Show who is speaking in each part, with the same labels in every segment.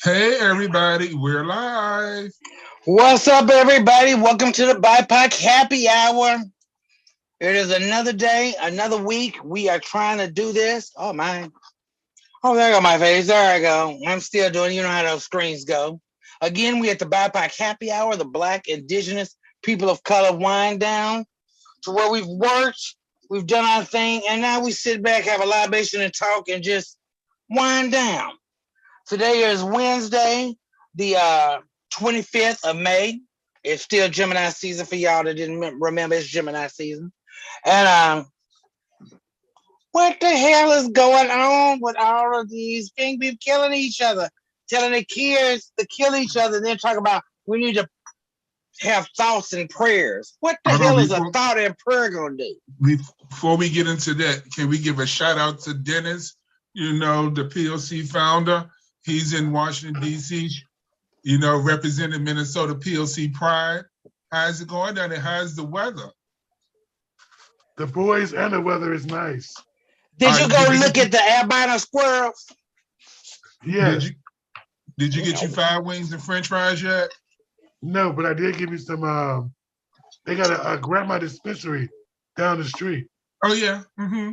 Speaker 1: Hey everybody, we're live.
Speaker 2: What's up, everybody? Welcome to the BIPOC Happy Hour. It is another day, another week. We are trying to do this. Oh, my. Oh, there go my face. There I go. I'm still doing, you know how those screens go. Again, we at the BIPOC Happy Hour, the Black, Indigenous, People of Color wind down to where we've worked, we've done our thing, and now we sit back, have a libation, and talk and just wind down. Today is Wednesday, the 25th of May. It's still Gemini season for y'all that didn't remember. It's Gemini season. And what the hell is going on with all of these pink people killing each other, telling the kids to kill each other, and then talk about we need to have thoughts and prayers. What the hell is a thought and prayer going to do?
Speaker 1: Before we get into that, can we give a shout out to Dennis, the PLC founder? He's in Washington, D.C., representing Minnesota PLC Pride. How's it going down there? How's the weather?
Speaker 3: The boys and the weather is nice.
Speaker 2: Did you go look at the albino squirrels?
Speaker 3: Yes.
Speaker 1: Did you get your 5 wings and French fries yet?
Speaker 3: No, but I did give you some. They got a grandma dispensary down the street.
Speaker 1: Oh yeah. Mm-hmm.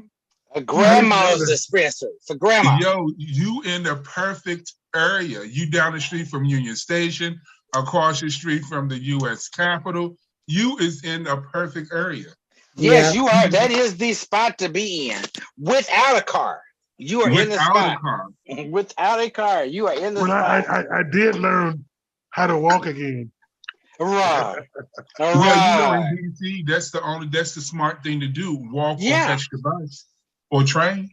Speaker 2: A grandma's dispensary for grandma.
Speaker 1: Yo, you in the perfect area. You down the street from Union Station, across the street from the U.S. Capitol. You is in a perfect area.
Speaker 2: Yes, you are. That is the spot to be in. Without a car, you are in the spot. Without a car, you are in the spot.
Speaker 3: I did learn how to walk again.
Speaker 2: Right.
Speaker 1: Well, in DC, that's the smart thing to do. Walk or catch the bus or train.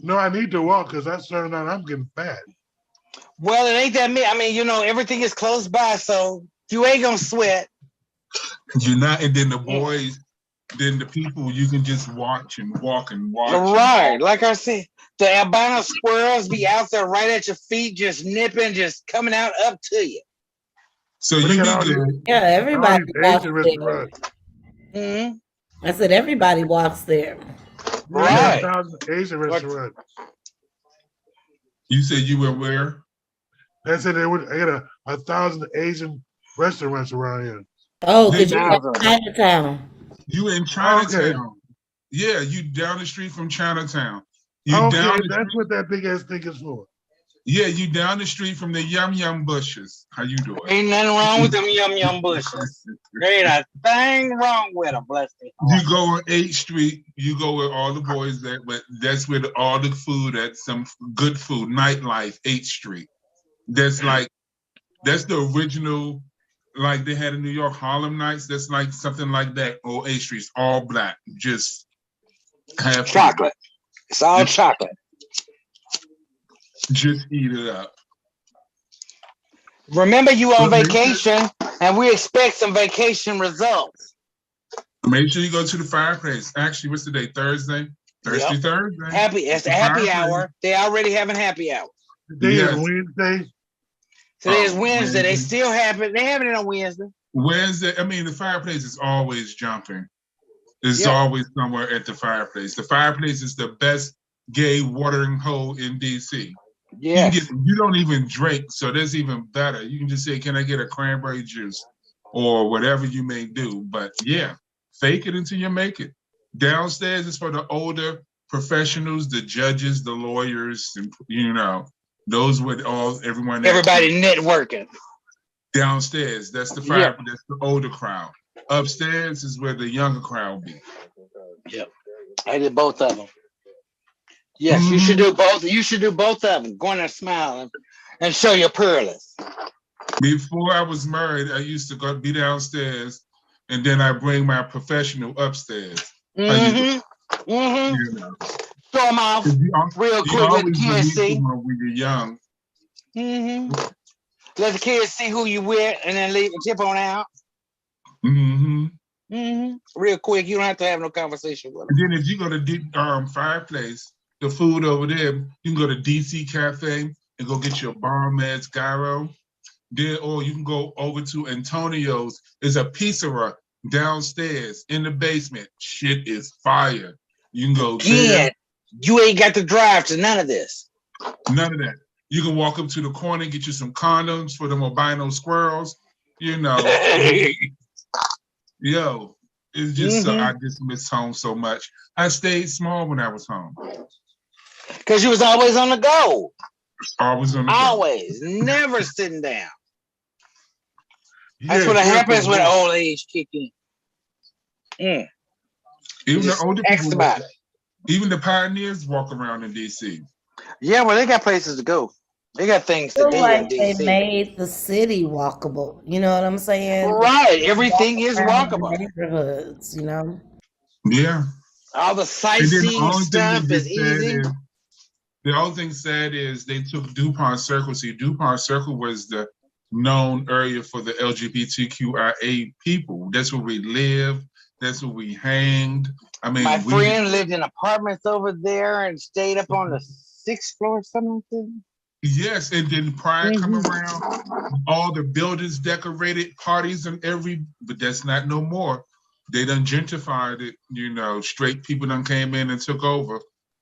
Speaker 3: No, I need to walk because I started out. I'm getting fat.
Speaker 2: Well, it ain't that me. I mean, everything is close by, so you ain't gonna sweat.
Speaker 1: You're not, and then the boys, then the people, you can just watch and walk and watch.
Speaker 2: Right, like I said, the albino squirrels be out there right at your feet, just nipping, just coming out up to you.
Speaker 1: So you be good.
Speaker 4: Yeah, everybody walks there.
Speaker 2: Mm-hmm.
Speaker 4: I said everybody walks there.
Speaker 2: Right.
Speaker 3: Asian restaurant.
Speaker 1: You said you were where?
Speaker 3: I said I got 1,000 Asian restaurants around here.
Speaker 4: Oh, because you're in Chinatown.
Speaker 1: You in Chinatown. Okay. Yeah, you down the street from Chinatown.
Speaker 3: That's what that big ass thing is for.
Speaker 1: Yeah, you down the street from the Yum Yum bushes. How you doing?
Speaker 2: Ain't nothing wrong with them Yum Yum bushes. There ain't a thing wrong with them, bless me.
Speaker 1: You go on 8th Street, you go with all the boys that's where all the food at, some good food, nightlife, 8th Street. That's the original, like they had in New York, Harlem Nights. That's like something like that. Or 8th Street's all black, just have
Speaker 2: chocolate. It's all chocolate.
Speaker 1: Just eat it up.
Speaker 2: Remember, you on vacation, and we expect some vacation results.
Speaker 1: Make sure you go to the fireplace. Actually, what's the day? Thursday? Thursday.
Speaker 2: It's a happy hour. They already having happy hour.
Speaker 3: Today is Wednesday.
Speaker 2: Today is Wednesday. They still have it. They having it on Wednesday.
Speaker 1: Wednesday. I mean, the fireplace is always jumping. It's always somewhere at the fireplace. The fireplace is the best gay watering hole in DC.
Speaker 2: Yeah.
Speaker 1: You don't even drink, so that's even better. You can just say, can I get a cranberry juice or whatever you may do. But yeah, fake it until you make it. Downstairs is for the older professionals, the judges, the lawyers, and those with everyone.
Speaker 2: Everybody networking.
Speaker 1: Downstairs, that's the fire. That's the older crowd. Upstairs is where the younger crowd be.
Speaker 2: Yep, I did both of them. Yes, you should do both. You should do both of them. Go in there smiling and show your pearls.
Speaker 1: Before I was married, I used to go be downstairs, and then I bring my professional upstairs.
Speaker 2: Show them off real quick. Let the kids see.
Speaker 1: When you're young.
Speaker 2: Let the kids see who you with, and then leave the tip on out. Real quick. You don't have to have no conversation with them.
Speaker 1: And then if you go to fireplace, the food over there, you can go to DC Cafe and go get your bomb meds gyro. Then, or you can go over to Antonio's. There's a pizzeria downstairs in the basement. Shit is fire. You can go
Speaker 2: Again,
Speaker 1: there.
Speaker 2: you ain't got to drive to none of this.
Speaker 1: None of that. You can walk up to the corner and get you some condoms for them albino squirrels. You know, yo, it's just so I just miss home so much. I stayed small when I was home.
Speaker 2: Because you was always on the go.
Speaker 1: Always on the go.
Speaker 2: Always. Never sitting down.
Speaker 3: Yeah,
Speaker 2: That's what happens when old age kick in.
Speaker 1: Even the older people,
Speaker 2: about it.
Speaker 1: Even the pioneers walk around in DC.
Speaker 2: Yeah, well, they got places to go. They got things to do
Speaker 4: like
Speaker 2: in
Speaker 4: they
Speaker 2: DC.
Speaker 4: made the city walkable. You know what I'm saying?
Speaker 2: Right. Everything is walkable.
Speaker 4: Neighborhoods, you know?
Speaker 1: Yeah.
Speaker 2: All the sightseeing stuff is easy.
Speaker 1: The only thing sad is they took DuPont Circle. See, DuPont Circle was the known area for the LGBTQIA people. That's where we lived. That's where we hanged. I mean,
Speaker 2: my friend lived in apartments over there and stayed up on the 6th floor or something like that.
Speaker 1: Yes, and then Pride come around, all the buildings decorated, parties and but that's not no more. They done gentrified it, you know, straight people done came in and took over.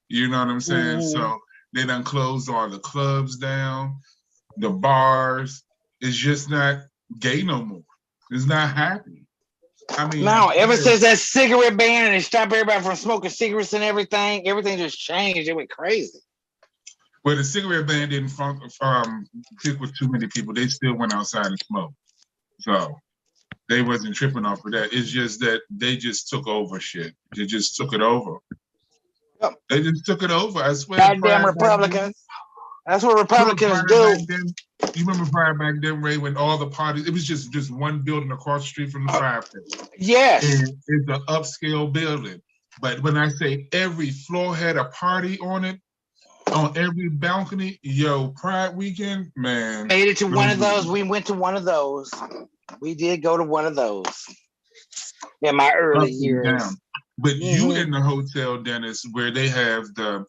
Speaker 1: You know what I'm saying? So they done closed all the clubs down, the bars. It's just not gay no more. It's not happy. I mean,
Speaker 2: no, ever since that cigarette ban and they stopped everybody from smoking cigarettes and everything just changed. It went crazy.
Speaker 1: Well, the cigarette ban didn't stick with too many people. They still went outside and smoked. So they wasn't tripping off of that. It's just that they just took over shit. They just took it over. Yep. They just took it over. I swear.
Speaker 2: Goddamn Republicans. That's what Republicans do.
Speaker 1: You remember Pride back then, Ray, when all the parties, it was just one building across the street from the Pride Pit.
Speaker 2: Yes.
Speaker 1: And it's an upscale building. But when I say every floor had a party on it, on every balcony, yo, Pride weekend, man.
Speaker 2: Made it to one of those. We went to one of those. We did go to one of those in my early years.
Speaker 1: Down. But you in the hotel, Dennis, where they have the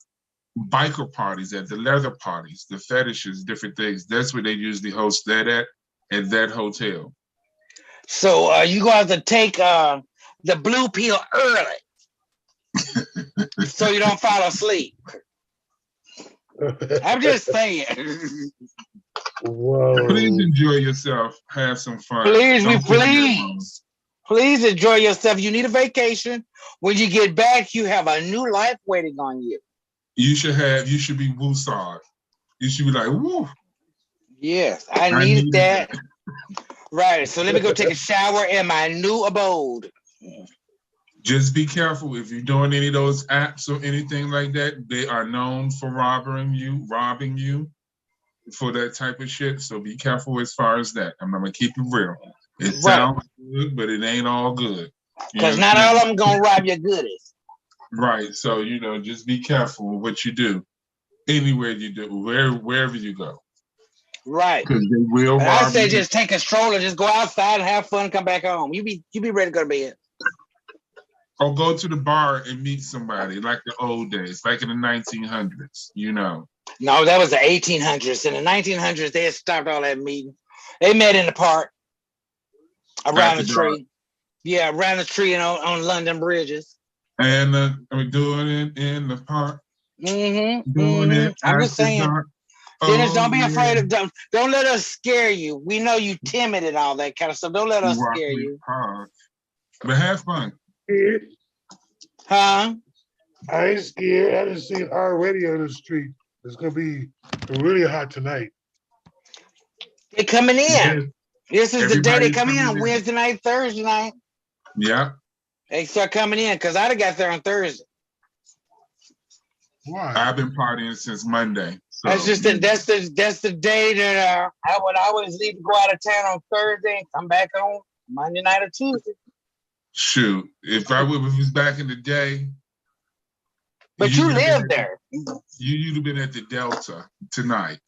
Speaker 1: biker parties at the leather parties, the fetishes, different things. That's where they usually host that at that hotel.
Speaker 2: So you going to take the blue pill early so you don't fall asleep. I'm just saying.
Speaker 3: Whoa.
Speaker 1: Please enjoy yourself. Have some fun.
Speaker 2: Please enjoy yourself. You need a vacation. When you get back, you have a new life waiting on you. You
Speaker 1: should be woosawed. You should be like, woo.
Speaker 2: Yes, I needed that. Right. So let me go take a shower in my new abode.
Speaker 1: Just be careful if you're doing any of those apps or anything like that. They are known for robbing you for that type of shit. So be careful as far as that. I'm gonna keep it real. It sounds good, but it ain't all good.
Speaker 2: Because not all of them gonna rob your goodies.
Speaker 1: Right. So just be careful with what you do. Anywhere you do, wherever you go.
Speaker 2: Right.
Speaker 1: Because they will rob
Speaker 2: I say
Speaker 1: you.
Speaker 2: just take a stroller, just go outside and have fun, come back home. You be ready to go to bed.
Speaker 1: Or go to the bar and meet somebody like the old days, like in the 1900s, No,
Speaker 2: that was the 1800s. In the 1900s, they had stopped all that meeting. They met in the park around the tree. Yeah, around the tree and on London bridges.
Speaker 1: And we're doing it in the park.
Speaker 2: Doing it. I'm just saying. Dennis, don't be afraid of them. Don't let us scare you. We know you timid and all that kind of stuff. Don't let us scare you.
Speaker 1: But have fun.
Speaker 2: Huh?
Speaker 3: I ain't scared. I just seen already on the street. It's gonna be really hot tonight.
Speaker 2: They coming in.
Speaker 1: Yes.
Speaker 2: This is the day they come in. Wednesday night, Thursday night.
Speaker 1: Yeah.
Speaker 2: They start coming in because I'd have got there on Thursday.
Speaker 3: Why?
Speaker 1: I've been partying since Monday. So.
Speaker 2: That's the day that I would always leave to go out of town on Thursday and come back on Monday night or Tuesday.
Speaker 1: Shoot, if it was back in the day.
Speaker 2: But you lived there.
Speaker 1: You'd have been at the Delta tonight.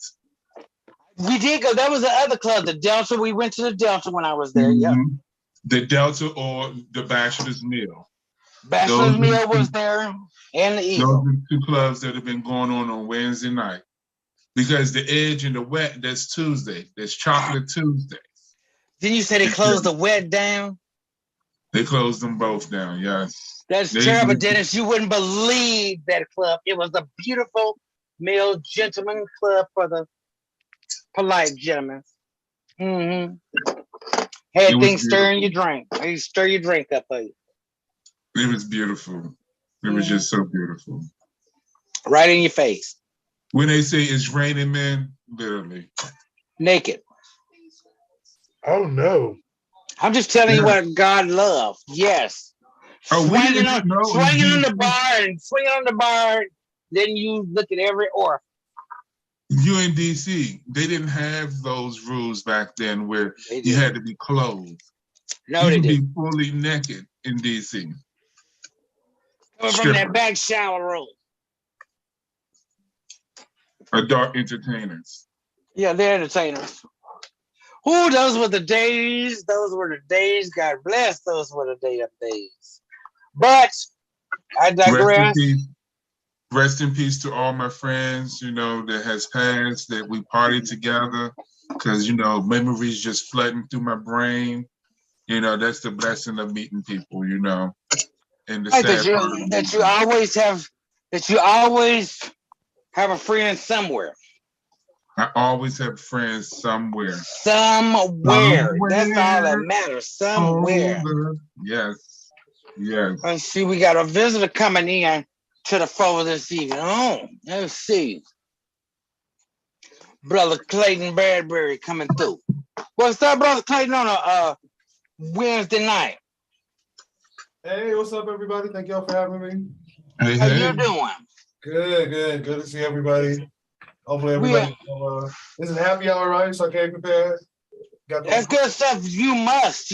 Speaker 2: We did go. That was the other club, the Delta. We went to the Delta when I was there. Yeah.
Speaker 1: The Delta or the Bachelor's Mill.
Speaker 2: Bachelor's Mill was there, and the Eagle.
Speaker 1: Those are two clubs that have been going on Wednesday night. Because the Edge and the Wet, that's Tuesday. That's Chocolate Tuesday.
Speaker 2: Didn't you say they closed the Wet down?
Speaker 1: They closed them both down. Yes.
Speaker 2: That's
Speaker 1: They
Speaker 2: terrible, Dennis. You wouldn't believe that club. It was a beautiful male gentleman club for the polite gentlemen. Mm-hmm.
Speaker 1: It
Speaker 2: Had
Speaker 1: was
Speaker 2: things stirring
Speaker 1: beautiful.
Speaker 2: your drink. They stir your drink up for you.
Speaker 1: It was beautiful. It was just so beautiful.
Speaker 2: Right in your face.
Speaker 1: When they say it's raining men, literally.
Speaker 2: Naked.
Speaker 3: Oh no.
Speaker 2: I'm just telling you
Speaker 1: Yeah.
Speaker 2: what God loved. Yes.
Speaker 1: Oh, we
Speaker 2: Swinging
Speaker 1: didn't
Speaker 2: on
Speaker 1: know in
Speaker 2: swinging on the
Speaker 1: DC.
Speaker 2: bar and swinging on the bar. Then you look at every orifice.
Speaker 1: You in DC, they didn't have those rules back then where
Speaker 2: They
Speaker 1: you
Speaker 2: did.
Speaker 1: had to be clothed.
Speaker 2: No,
Speaker 1: You
Speaker 2: they
Speaker 1: can be
Speaker 2: didn't.
Speaker 1: fully naked in DC.
Speaker 2: Coming from that
Speaker 1: Stripper,
Speaker 2: back shower room.
Speaker 1: adult entertainers.
Speaker 2: Yeah, they're entertainers. Ooh, those were the days. Those were the days. God bless. Those were the day of days. But I
Speaker 1: Rest in
Speaker 2: digress.
Speaker 1: peace. Rest in peace to all my friends, that has passed, that we partied together. Because, memories just flooding through my brain. That's the blessing of meeting people, and the
Speaker 2: Right,
Speaker 1: sad part of
Speaker 2: that you
Speaker 1: it.
Speaker 2: always have a friend somewhere.
Speaker 1: I always have friends somewhere.
Speaker 2: Somewhere. That's all that matters. Somewhere.
Speaker 1: Yes. Yes.
Speaker 2: Let's see, we got a visitor coming in to the phone this evening. Oh, let's see. Brother Clayton Bradbury coming through. What's up, Brother Clayton, on a Wednesday night?
Speaker 5: Hey, what's up, everybody? Thank y'all for having me.
Speaker 1: Hey,
Speaker 2: How
Speaker 1: hey.
Speaker 2: you doing?
Speaker 5: Good to see everybody. Hopefully, everybody. This is happy hour, right? So I came prepared.
Speaker 2: That's good stuff. You must.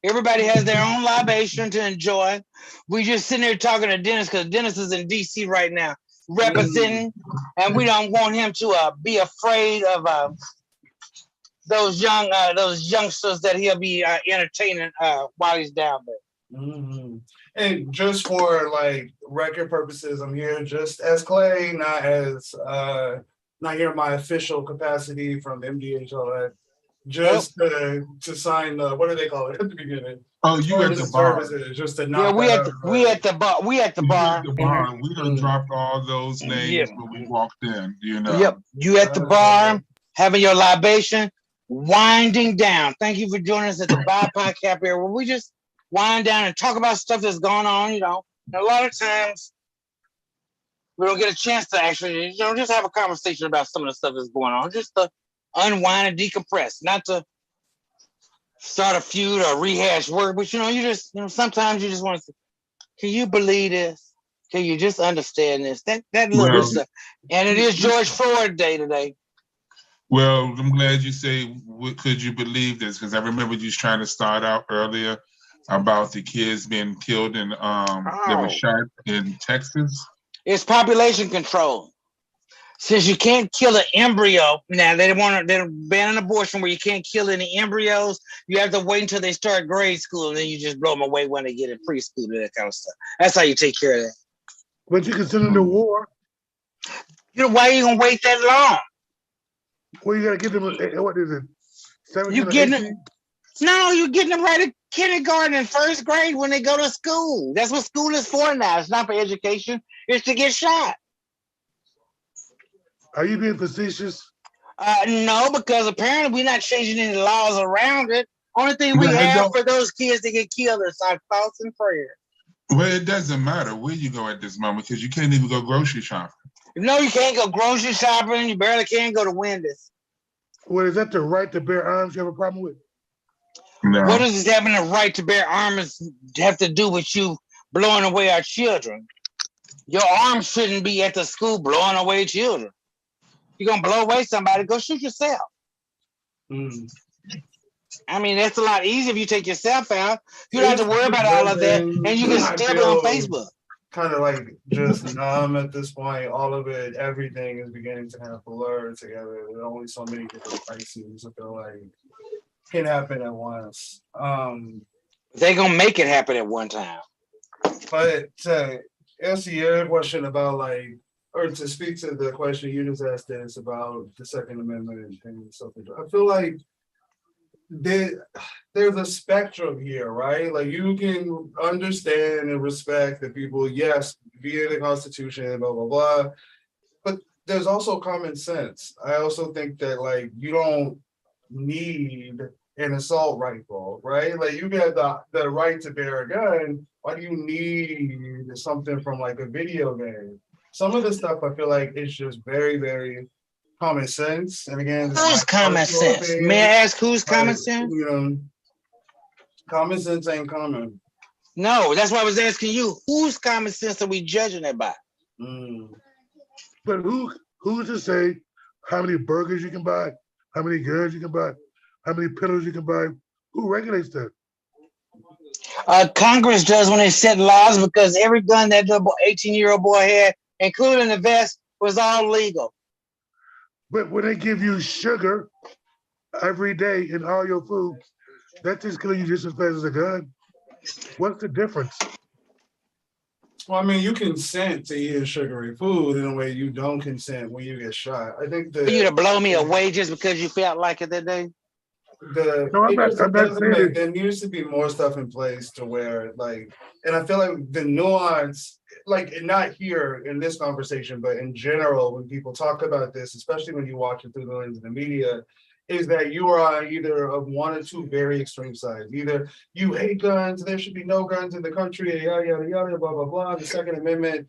Speaker 2: Everybody has their own libation to enjoy. We just sitting there talking to Dennis because Dennis is in DC right now representing, and we don't want him to be afraid of those youngsters that he'll be entertaining while he's down there.
Speaker 5: Mm-hmm. And just for record purposes, I'm here just as Clay, not here in my official capacity from MDH, all that. Just to sign the, what do they call it at the beginning?
Speaker 1: Oh, you at the bar.
Speaker 5: Just to knock
Speaker 2: we at the bar. We at the bar.
Speaker 1: We done dropped all those names when we walked in,
Speaker 2: Yep. You at the bar, having your libation, winding down. Thank you for joining us at the BIPOC Happy Hour, where we just wind down and talk about stuff that's going on, And a lot of times we don't get a chance to actually, just have a conversation about some of the stuff that's going on, just to unwind and decompress, not to start a feud or rehash work, but sometimes you just want to say, can you believe this? Can you just understand this? That little stuff. And it is George Floyd Day today.
Speaker 1: Well, I'm glad you say, could you believe this? Because I remember you trying to start out earlier about the kids being killed and they were shot in Texas.
Speaker 2: It's population control. Since you can't kill an embryo, now they're banning abortion where you can't kill any embryos. You have to wait until they start grade school, and then you just blow them away when they get in preschool and that kind of stuff. That's how you take care of that.
Speaker 3: But you consider the war.
Speaker 2: Why are you gonna wait that long?
Speaker 3: Well, you gotta get them. What is it? 17
Speaker 2: You
Speaker 3: or
Speaker 2: getting
Speaker 3: 18?
Speaker 2: them? No, you're getting them right at kindergarten and first grade when they go to school. That's what school is for now. It's not for education. It's to get shot.
Speaker 3: Are you being facetious?
Speaker 2: No, because apparently we're not changing any laws around it. Only thing we have for those kids to get killed is our thoughts and prayers.
Speaker 1: Well, it doesn't matter where you go at this moment because you can't even go grocery shopping.
Speaker 2: No, you can't go grocery shopping. You barely can go to Wendy's.
Speaker 3: Well, is that the right to bear arms you have a problem with?
Speaker 1: No.
Speaker 2: What does having the right to bear arms have to do with you blowing away our children? Your arms shouldn't be at the school blowing away children. You're going to blow away somebody, go shoot yourself. I mean, that's a lot easier if you take yourself out. You don't have to worry about all of that, and you can still be on Facebook.
Speaker 5: Kind of just numb at this point. All of it, everything is beginning to kind of blur together. There are only so many different crises I feel like can happen at once.
Speaker 2: They're going to make it happen at one time.
Speaker 5: But to answer your question about or to speak to the question you just asked us about the Second Amendment and stuff like that, I feel like there's a spectrum here, right? Like you can understand and respect that people, yes, via the Constitution, blah blah blah, but there's also common sense. I also think that like you don't need an assault rifle, right? Like you get the right to bear a gun. Why do you need something from like a video game? Some of the stuff I feel like is just very, very common sense. And again, this is
Speaker 2: Who's
Speaker 5: my
Speaker 2: common
Speaker 5: personal
Speaker 2: sense?
Speaker 5: opinion,
Speaker 2: May I ask who's
Speaker 5: but,
Speaker 2: common sense?
Speaker 5: you know, common sense ain't common.
Speaker 2: No, that's why I was asking you. Whose common sense are we judging it by?
Speaker 3: But who's to say how many burgers you can buy, how many guns you can buy, how many pillows you can buy? Who regulates that?
Speaker 2: Congress does when they set laws because every gun that little 18-year-old boy had, including the vest, was all legal.
Speaker 3: But when they give you sugar every day in all your food, that's just killing you just as fast as a gun. What's the difference?
Speaker 5: Well, I mean, you consent to eating sugary food in a way you don't consent when you get shot. I think
Speaker 2: For you to blow me away just because you felt like it that day?
Speaker 3: No, I'm not saying it.
Speaker 5: There needs to be more stuff in place to where like, and I feel like the nuance, like not here in this conversation, but in general, when people talk about this, especially when you watch it through the lens of the media, is that you are on either of one or two very extreme sides. Either you hate guns, there should be no guns in the country, yada yada yada, blah blah blah. The Second Amendment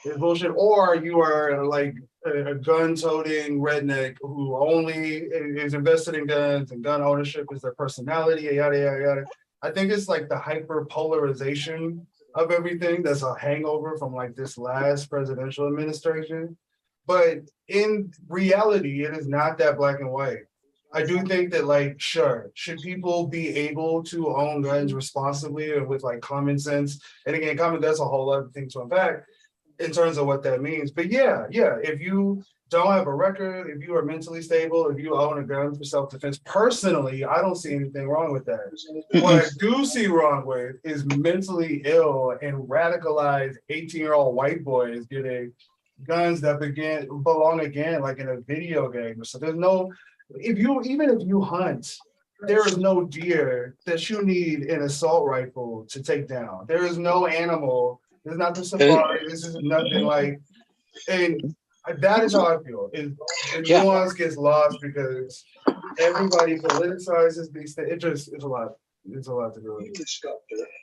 Speaker 5: is bullshit, or you are like a gun-toting redneck who only is invested in guns and gun ownership is their personality, yada yada yada. I think it's like the hyper polarization of everything that's a hangover from like this last presidential administration. But in reality, it is not that black and white. I do think that, like, sure, should people be able to own guns responsibly or with like common sense? And again, that's a whole other thing to unpack in terms of what that means. But yeah, if you don't have a record, if you are mentally stable, if you own a gun for self-defense, personally, I don't see anything wrong with that. What I do see wrong with is mentally ill and radicalized 18-year-old white boys getting guns that belong again, like in a video game. So there's no, even if you hunt, there is no deer that you need an assault rifle to take down. There is no animal. There's not the safari. This is nothing like, and that is how I feel. The nuance gets lost because everybody politicizes these things. It's a lot. It's a lot to do.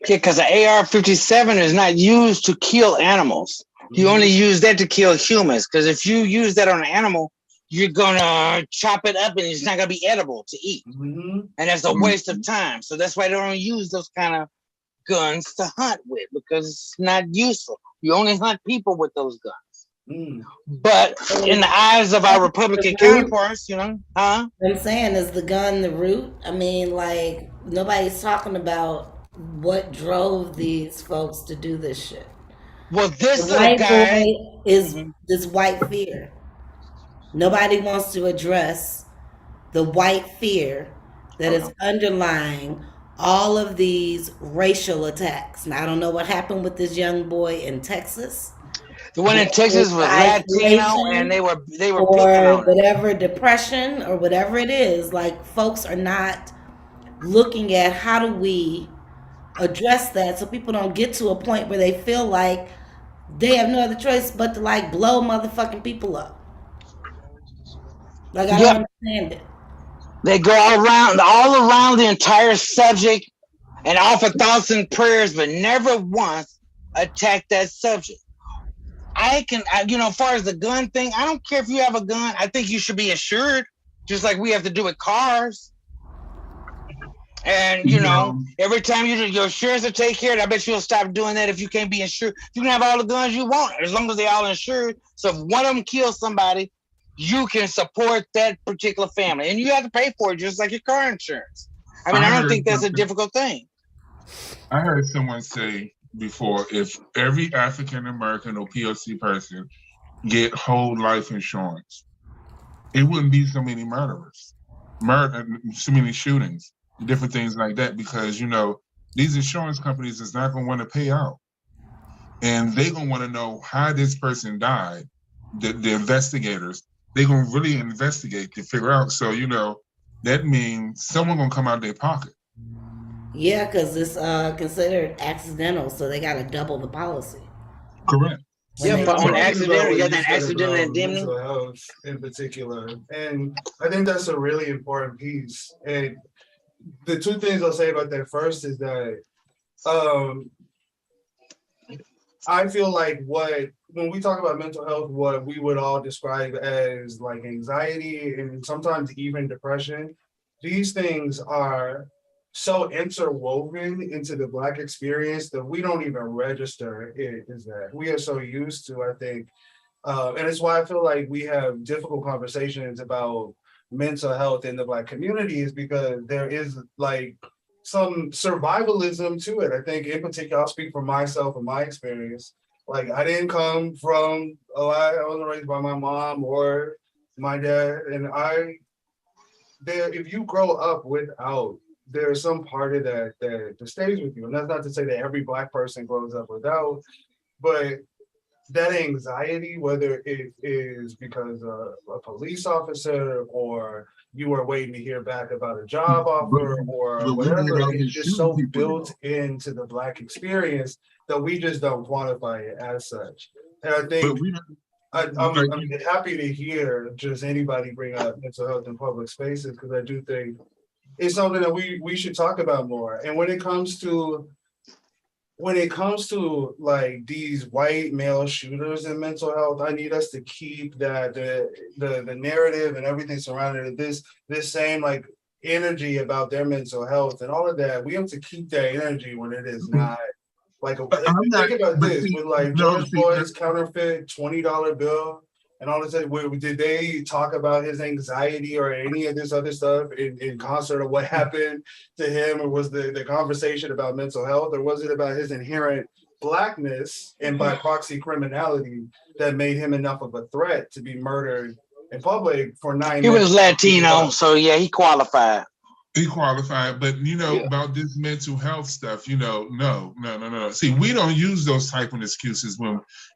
Speaker 2: Yeah, because the AR-57 is not used to kill animals. You only use that to kill humans. Because if you use that on an animal, you're gonna chop it up and it's not gonna be edible to eat, and that's a waste of time. So that's why they don't use those kind of guns to hunt with because it's not useful. You only hunt people with those guns. But in the eyes of our Republican counterparts,
Speaker 4: I'm saying, is the gun the root? I mean, like nobody's talking about what drove these folks to do this shit.
Speaker 2: Well, this
Speaker 4: the white
Speaker 2: guy
Speaker 4: boy is this white fear. Nobody wants to address the white fear that is underlying all of these racial attacks. Now, I don't know what happened with this young boy in Texas.
Speaker 2: The one in Texas was Latino, and they were picking on
Speaker 4: whatever depression or whatever it is. Like, folks are not looking at how do we address that so people don't get to a point where they feel like they have no other choice but to like blow motherfucking people up. Like, I don't understand it.
Speaker 2: They go all around the entire subject and offer thoughts and prayers, but never once attack that subject. As far as the gun thing, I don't care if you have a gun. I think you should be insured, just like we have to do with cars. And, every time your insurance will take care of it, I bet you'll stop doing that if you can't be insured. You can have all the guns you want, as long as they're all insured. So if one of them kills somebody, you can support that particular family. And you have to pay for it, just like your car insurance. I mean, I don't think that's a difficult thing.
Speaker 1: I heard someone say before, if every African American or POC person get whole life insurance, it wouldn't be so many murderers, so many shootings, different things like that, because these insurance companies is not going to want to pay out, and they're going to want to know how this person died. The investigators, they're going to really investigate to figure out. So that means someone gonna come out their pocket.
Speaker 4: Yeah, because it's considered accidental, so they got to double the policy.
Speaker 1: Correct.
Speaker 4: When
Speaker 2: Yeah,
Speaker 4: they
Speaker 2: but on
Speaker 4: do it.
Speaker 2: accidental, you got
Speaker 5: you
Speaker 2: that
Speaker 5: said
Speaker 2: accidental
Speaker 5: about
Speaker 2: indemnity.
Speaker 5: mental health in particular, and I think that's a really important piece. And the two things I'll say about that first is that um, I feel like when we talk about mental health, what we would all describe as like anxiety and sometimes even depression, these things are so interwoven into the Black experience that we don't even register it is that we are so used to, I think. And it's why I feel like we have difficult conversations about mental health in the Black community, is because there is like some survivalism to it. I think in particular, I'll speak for myself and my experience. Like I didn't come from a lot, I wasn't raised by my mom or my dad. And if you grow up without, there's some part of that stays with you. And that's not to say that every Black person grows up without, but that anxiety, whether it is because a police officer or you are waiting to hear back about a job offer or
Speaker 1: But we made
Speaker 5: whatever,
Speaker 1: out here
Speaker 5: it's just
Speaker 1: shooting
Speaker 5: so
Speaker 1: people.
Speaker 5: built into the Black experience that we just don't quantify it as such. And I
Speaker 1: But
Speaker 5: think
Speaker 1: we
Speaker 5: I'm happy to hear just anybody bring up mental health in public spaces, because I do think it's something that we should talk about more. And when it comes to like these white male shooters and mental health, I need us to keep that the narrative and everything surrounding this same like energy about their mental health and all of that. We have to keep that energy when it is not like
Speaker 1: I'm not.
Speaker 5: think about
Speaker 1: But
Speaker 5: this
Speaker 1: see,
Speaker 5: with like
Speaker 1: no,
Speaker 5: George
Speaker 1: see,
Speaker 5: Floyd's counterfeit $20 bill and all this. Did they talk about his anxiety or any of this other stuff in concert of what happened to him, or was the conversation about mental health, or was it about his inherent Blackness and by proxy criminality that made him enough of a threat to be murdered in public for 9
Speaker 2: He
Speaker 5: minutes?
Speaker 2: was Latino, so yeah, he qualified.
Speaker 1: he qualified, but
Speaker 2: Yeah.
Speaker 1: about this mental health stuff, no. See, we don't use those type of excuses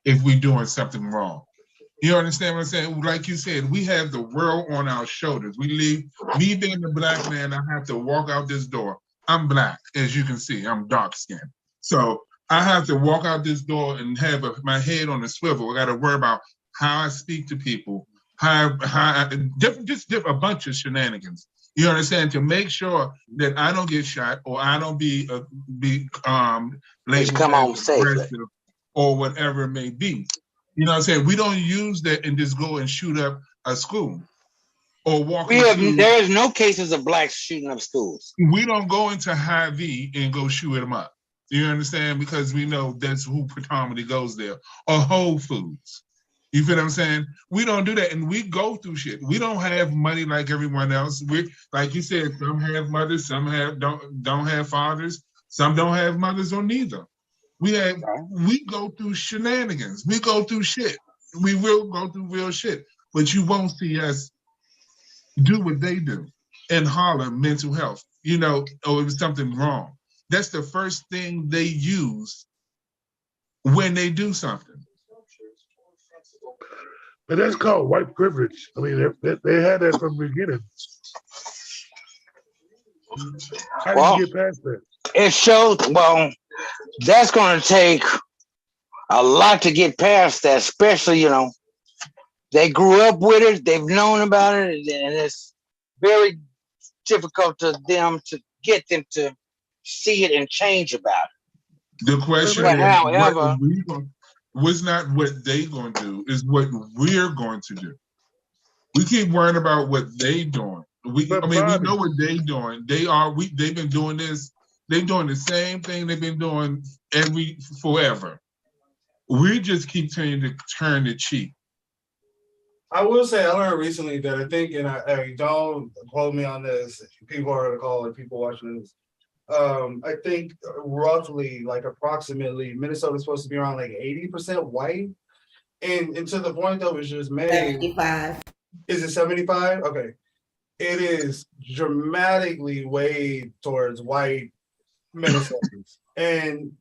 Speaker 1: if we're doing something wrong. You understand what I'm saying? Like you said, we have the world on our shoulders. Me being a Black man, I have to walk out this door. I'm Black, as you can see. I'm dark skinned. So I have to walk out this door and have my head on a swivel. I got to worry about how I speak to people, just a bunch of shenanigans. You understand? To make sure that I don't get shot or I don't be labeled
Speaker 2: come
Speaker 1: as
Speaker 2: home safely.
Speaker 1: aggressive or whatever it may be. You know what I'm saying? We don't use that and just go and shoot up a school or walk into.
Speaker 2: There is no cases of Blacks shooting up schools.
Speaker 1: We don't go into Hy-Vee and go shoot them up. You understand? Because we know that's who predominantly goes there. Or Whole Foods. You feel what I'm saying? We don't do that, and we go through shit. We don't have money like everyone else. We, like you said, some have mothers, some don't have fathers, some don't have mothers or neither. We go through shenanigans. We go through shit. We will go through real shit. But you won't see us do what they do and holler mental health, or it was something wrong. That's the first thing they use when they do something.
Speaker 3: But that's called white privilege. I mean, they had that from the beginning. How do you get past that?
Speaker 2: It shows, that's going to take a lot to get past that, especially, they grew up with it, they've known about it, and it's very difficult to them to get them to see it and change about it.
Speaker 1: The question
Speaker 2: But
Speaker 1: is,
Speaker 2: however,
Speaker 1: what's not what they going to do, is what we're going to do. We keep worrying about what they doing. We know what they doing. They've been doing this. They're doing the same thing they've been doing forever. We just keep trying to turn the cheek.
Speaker 5: I will say I learned recently that I think, and I don't quote me on this, people are gonna call it, people watching this. I think roughly, like approximately, Minnesota's supposed to be around like 80% white. And to the point that was just made.
Speaker 4: 75.
Speaker 5: Is it 75? Okay. It is dramatically weighed towards white Minnesotans. And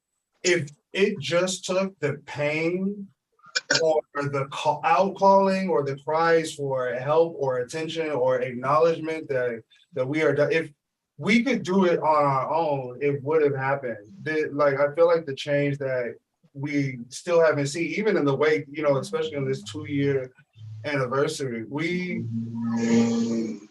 Speaker 5: if it just took the pain or the outcalling or the cries for help or attention or acknowledgement that that we are. If we could do it on our own, it would have happened. Like I feel like the change that we still haven't seen, even in the wake, especially on this 2-year anniversary.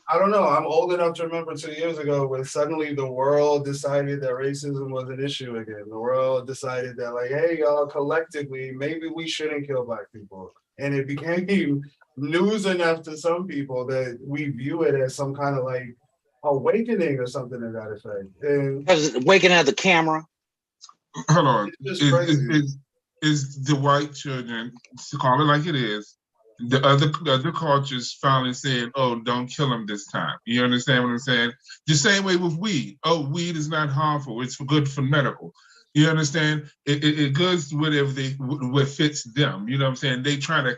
Speaker 5: I don't know. I'm old enough to remember 2 years ago when suddenly the world decided that racism was an issue again. The world decided that, like, hey, y'all, collectively, maybe we shouldn't kill Black people. And it became news enough to some people that we view it as some kind of like awakening or something to that effect. And
Speaker 2: Because waking up the camera.
Speaker 1: Hold on.
Speaker 5: It's just crazy.
Speaker 1: Is the white children, to call it like it is, the other cultures finally saying, "Oh, don't kill them this time." You understand what I'm saying? The same way with weed. Oh, weed is not harmful; it's good for medical. You understand? It goes whatever what fits them. You know what I'm saying? They try to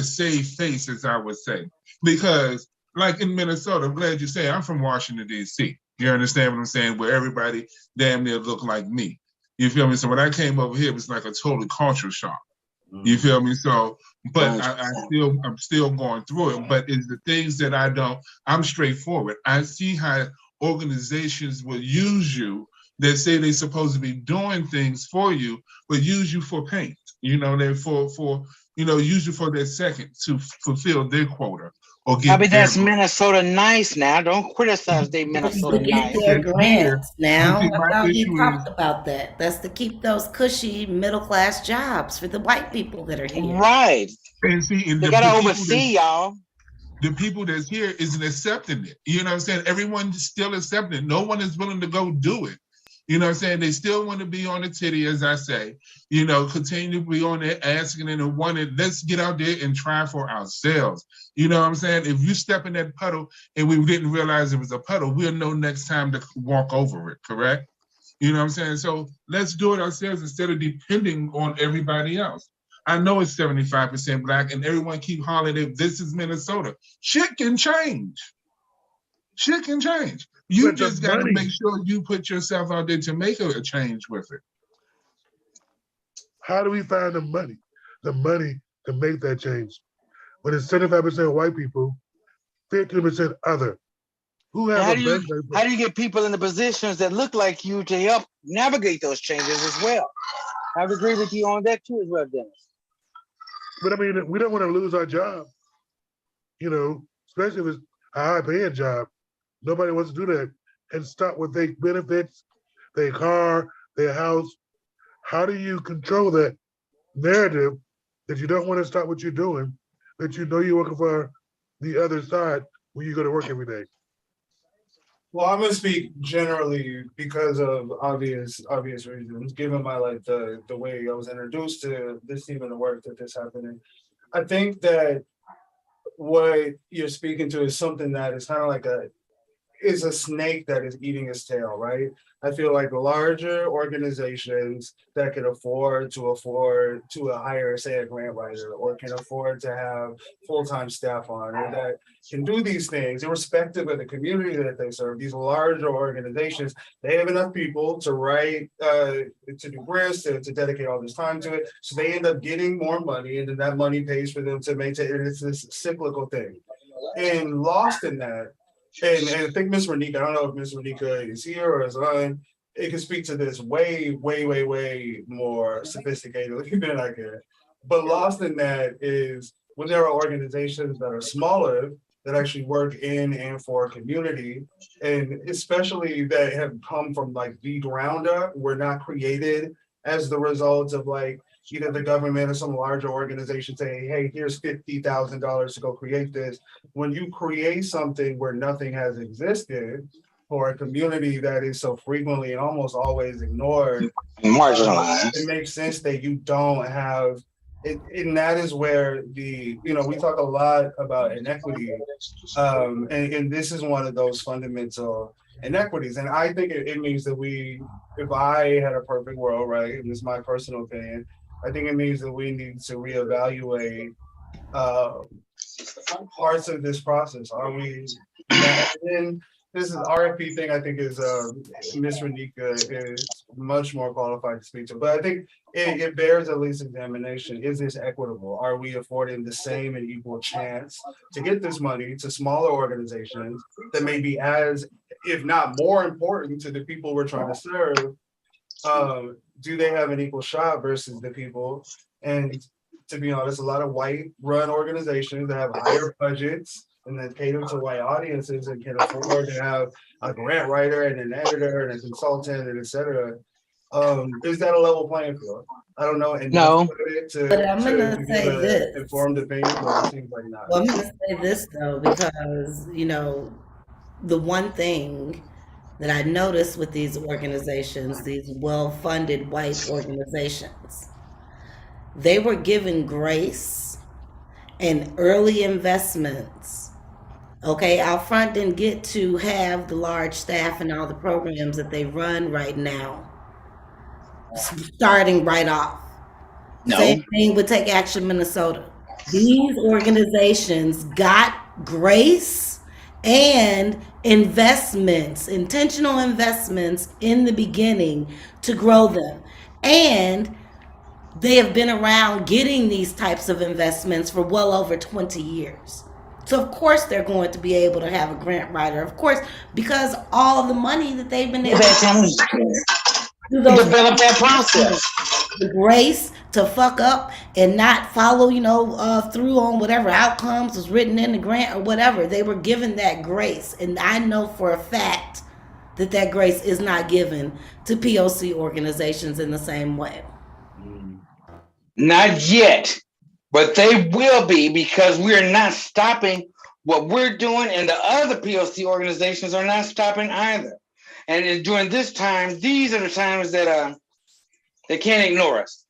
Speaker 1: save face, as I would say, because like in Minnesota, I'm glad you say I'm from Washington D.C. You understand what I'm saying? Where everybody damn near look like me. You feel me? So when I came over here, it was like a total culture shock. You feel me? So, but I'm still going through it. But it's the things that I'm straightforward. I see how organizations will use you that say they're supposed to be doing things for you, but use you for paint. They're use you for their second to fulfill their quota or get.
Speaker 2: I mean, that's Minnesota nice now. Don't criticize they Minnesota nice.
Speaker 4: Their grants now. I thought he talked about that. That's to keep those cushy middle class jobs for the white people that are here.
Speaker 2: Right.
Speaker 1: And see,
Speaker 2: they gotta oversee y'all.
Speaker 1: The people that's here isn't accepting it. You know what I'm saying? Everyone's still accepting it. No one is willing to go do it. You know what I'm saying? They still want to be on the titty, as I say, continue to be on there asking and wanting, let's get out there and try for ourselves. You know what I'm saying? If you step in that puddle and we didn't realize it was a puddle, we'll know next time to walk over it, correct? You know what I'm saying? So let's do it ourselves instead of depending on everybody else. I know it's 75% Black and everyone keep hollering, this is Minnesota. Shit can change. Shit can change. You just got to make sure you put yourself out there to make a change with it.
Speaker 3: How do we find the money to make that change? When it's 75% white people, 15% other.
Speaker 2: How do you get people in the positions that look like you to help navigate those changes as well? I would agree with you on that too as well, Dennis.
Speaker 3: But I mean, we don't want to lose our job, especially if it's a high-paying job. Nobody wants to do that and stop with their benefits, their car, their house. How do you control that narrative that you don't want to stop what you're doing, that you're working for the other side when you go to work every day?
Speaker 5: Well, I'm gonna speak generally because of obvious reasons, given my the way I was introduced to this team and the work that is happening. I think that what you're speaking to is something that is kind of like is a snake that is eating its tail, right? I feel like larger organizations that can afford to hire, say, a grant writer, or can afford to have full-time staff on, or that can do these things, irrespective of the community that they serve. These larger organizations, they have enough people to write, to do grants, to dedicate all this time to it. So they end up getting more money, and then that money pays for them to maintain. And it's this cyclical thing. And lost in that, and I think Miss Renika, I don't know if Miss Renika is here or is on, it can speak to this way, way, way, way more sophisticated than I can. But lost in that is when there are organizations that are smaller that actually work in and for a community, and especially that have come from the ground up, were not created as the result of either the government or some larger organization saying, hey, here's $50,000 to go create this. When you create something where nothing has existed for a community that is so frequently and almost always ignored,
Speaker 2: marginalized,
Speaker 5: it makes sense that you don't have it. And that is where we talk a lot about inequity. And this is one of those fundamental inequities. And I think it means that if I had a perfect world, right, and this is my personal opinion, I think it means that we need to reevaluate parts of this process. Are we in this is RFP thing. I think is Miss Renika is much more qualified to speak to, but I think it bears at least examination. Is this equitable? Are we affording the same and equal chance to get this money to smaller organizations that may be as, if not more important to the people we're trying to serve? Do they have an equal shot versus the people? And to be honest, a lot of white run organizations that have higher budgets and that cater to white audiences and can afford to have a grant writer and an editor and a consultant and etc. Is that a level playing field? I don't know enough
Speaker 2: No.
Speaker 5: about it
Speaker 4: But I'm gonna
Speaker 5: to give
Speaker 4: say
Speaker 5: an
Speaker 4: this.
Speaker 5: informed opinion, but it seems like not.
Speaker 4: Well, I'm gonna say this though, because the one thing that I noticed with these organizations, these well-funded white organizations, they were given grace and early investments. Okay, Outfront didn't get to have the large staff and all the programs that they run right now, starting right off.
Speaker 2: No.
Speaker 4: Same thing with Take Action Minnesota. These organizations got grace and investments, intentional investments in the beginning to grow them. And they have been around getting these types of investments for well over 20 years. So of course they're going to be able to have a grant writer, of course, because all of the money that they've been able to do those
Speaker 2: develop that process.
Speaker 4: the grace to fuck up and not follow, through on whatever outcomes was written in the grant or whatever. They were given that grace, and I know for a fact that that grace is not given to POC organizations in the same way.
Speaker 2: Not yet, but they will be, because we're not stopping what we're doing, and the other POC organizations are not stopping either. And during this time, these are the times that they can't ignore us.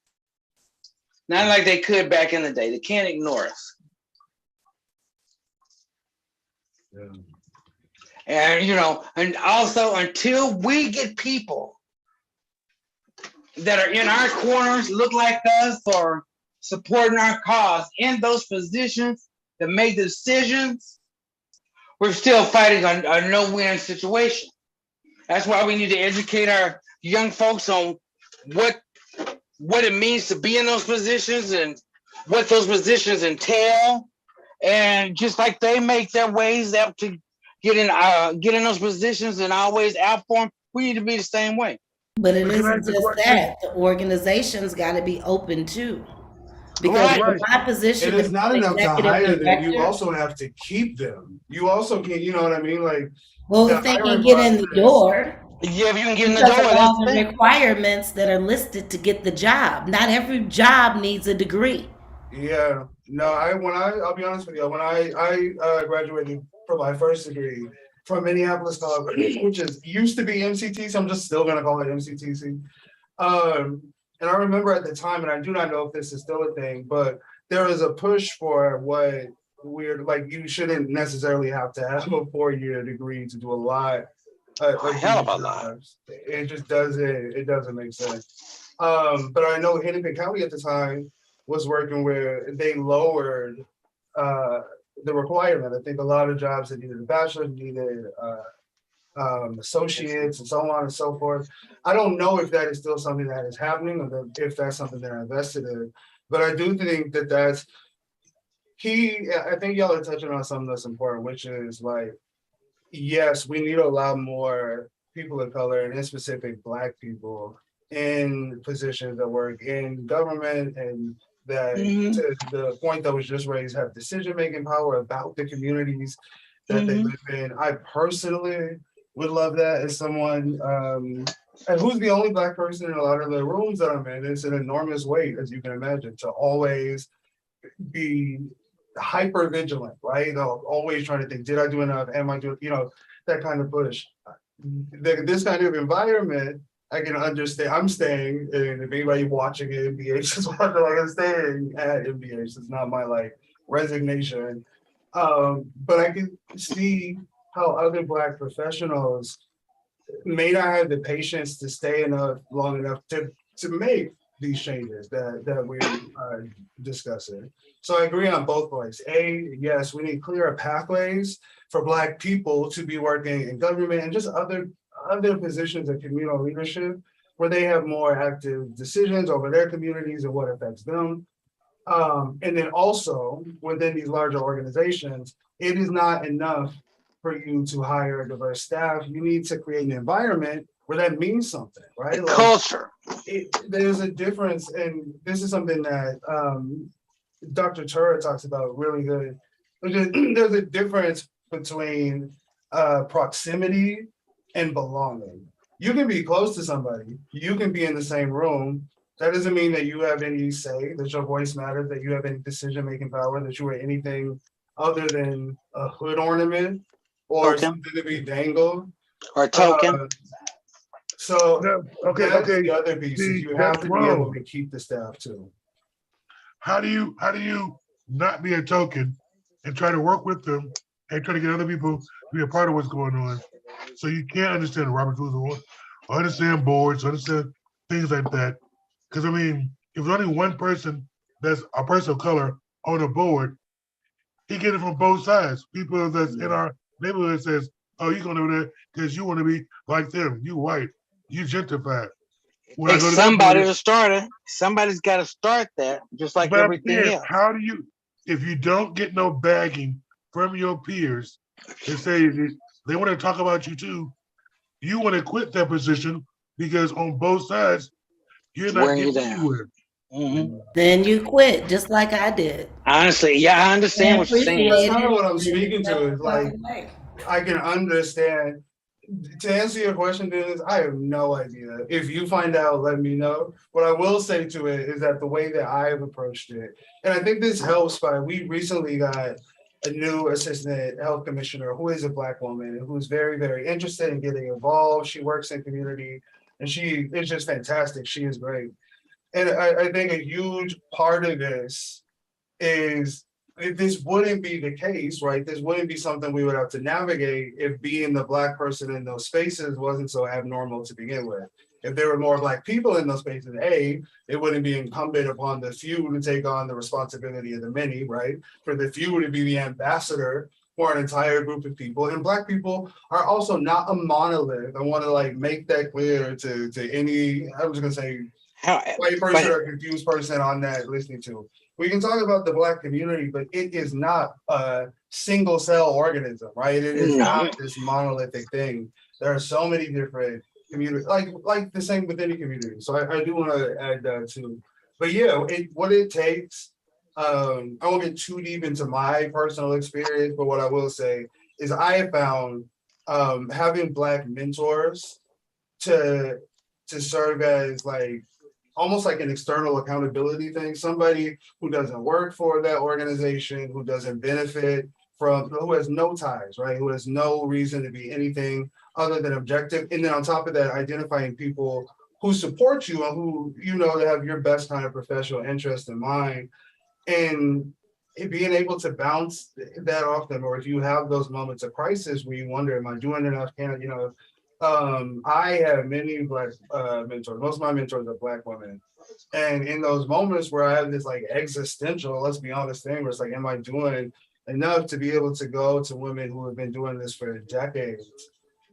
Speaker 2: Not like they could back in the day. They can't ignore us.
Speaker 5: Yeah.
Speaker 2: And and also until we get people that are in our corners, look like us, or supporting our cause in those positions that make the decisions, we're still fighting a no-win situation. That's why we need to educate our young folks on what it means to be in those positions and what those positions entail. And just like they make their ways up to get in those positions and always outperform, we need to be the same way.
Speaker 4: But it
Speaker 3: But can I
Speaker 4: isn't
Speaker 3: ask a
Speaker 4: just
Speaker 3: question?
Speaker 4: that. The organizations got to be open too. Because
Speaker 2: Right.
Speaker 4: in my
Speaker 5: It
Speaker 4: position,
Speaker 5: is
Speaker 4: to
Speaker 5: not
Speaker 4: be an
Speaker 5: enough to
Speaker 4: executive
Speaker 5: hire them. You
Speaker 4: director,
Speaker 5: also have to keep them. You also can, you know what I mean? Like
Speaker 4: well,
Speaker 5: the
Speaker 4: if they can
Speaker 5: hiring
Speaker 4: get in the
Speaker 5: process.
Speaker 4: door,
Speaker 2: Yeah, if you can get in the
Speaker 4: because
Speaker 2: door,
Speaker 4: of
Speaker 2: that's
Speaker 4: all
Speaker 2: the
Speaker 4: the
Speaker 2: thing.
Speaker 4: requirements that are listed to get the job. Not every job needs a degree.
Speaker 5: Yeah, no, I'll be honest with you, when I graduated from my first degree from Minneapolis College, which is used to be MCT, so I'm just still gonna call it MCTC. And I remember at the time, and I do not know if this is still a thing, but there was a push for what we're like. You shouldn't necessarily have to have a 4-year degree to do a lot.
Speaker 2: A hell of a lot.
Speaker 5: Jobs. It just doesn't. It doesn't make sense. But I know Hennepin County at the time was working where they lowered the requirement. I think a lot of jobs that needed a bachelor's needed associates and so on and so forth. I don't know if that is still something that is happening or if that's something they're invested in, but I do think that that's key. I think y'all are touching on something that's important, which is like, yes, we need to allow more people of color and in specific Black people in positions that work in government and that to the point that was just raised have decision-making power about the communities that they live in. I personally would love that as someone and who's the only Black person in a lot of the rooms that I'm in. It's an enormous weight, as you can imagine, to always be hyper vigilant, right? Always trying to think, did I do enough? Am I doing, that kind of push. This kind of environment, I can understand. I'm staying, and if anybody watching it, MBH is watching, like I'm staying at MBH. It's not my resignation. But I can see how other Black professionals may not have the patience to stay long enough to make these changes that we're discussing. So I agree on both points. Yes, we need clearer pathways for Black people to be working in government and just other positions of communal leadership where they have more active decisions over their communities and what affects them. And then also within these larger organizations, it is not enough for you to hire a diverse staff. You need to create an environment where that means something, right? Like,
Speaker 2: Culture.
Speaker 5: there's a difference, and this is something that Dr. Tura talks about really good. There's a difference between proximity and belonging. You can be close to somebody, you can be in the same room. That doesn't mean that you have any say, that your voice matters, that you have any decision-making power, that you are anything other than a hood ornament or something to be dangled.
Speaker 2: Or token.
Speaker 5: So
Speaker 3: No, okay,
Speaker 5: that's
Speaker 3: okay.
Speaker 5: the other piece.
Speaker 3: See,
Speaker 5: You have
Speaker 3: that's
Speaker 5: to be able
Speaker 3: wrong.
Speaker 5: to keep the staff too.
Speaker 3: How do you not be a token and try to work with them and try to get other people to be a part of what's going on? So you can't understand Robert Rules or understand boards, understand things like that. Because I mean, if there's only one person that's a person of color on a board, he get it from both sides. People that's in our neighborhood says, "Oh, you going over there because you want to be like them. You white. You gentrified." When
Speaker 2: Takes somebody to start it. Somebody's got to start that, just like everything else.
Speaker 3: How do you, if you don't get no bagging from your peers and say they want to talk about you too, you want to quit that position because on both sides, you're not getting anywhere.
Speaker 4: Then you quit, just like I did.
Speaker 2: Honestly, yeah, I understand what you're saying.
Speaker 5: That's kind of what I'm speaking to. Is like, I can understand. To answer your question, Dennis, I have no idea. If you find out, let me know. What I will say to it is that the way that I have approached it, and I think this helps by, we recently got a new assistant health commissioner who is a Black woman and who's very, very interested in getting involved. She works in community and she is just fantastic. She is great. And I think a huge part of this is, if this wouldn't be the case, right? This wouldn't be something we would have to navigate if being the Black person in those spaces wasn't so abnormal to begin with. If there were more Black people in those spaces, it wouldn't be incumbent upon the few to take on the responsibility of the many, right? For the few to be the ambassador for an entire group of people. And Black people are also not a monolith. I want to like make that clear to any, I was gonna say, white person or confused person on that listening to. We can talk about the Black community, but it is not a single cell organism, right? It is not this monolithic thing. There are so many different communities, like the same with any community. So I do want to add that too. But yeah, what it takes, I won't get too deep into my personal experience, but what I will say is I have found having Black mentors to serve as like almost like an external accountability thing, somebody who doesn't work for that organization, who doesn't benefit from, who has no ties, right? Who has no reason to be anything other than objective. And then on top of that, identifying people who support you and who, you know, have your best kind of professional interest in mind. And being able to bounce that off them, or if you have those moments of crisis where you wonder, am I doing enough? Can I, you know, I have many Black mentors. Most of my mentors are Black women. And in those moments where I have this like existential, let's be honest thing, where it's like, am I doing enough to be able to go to women who have been doing this for decades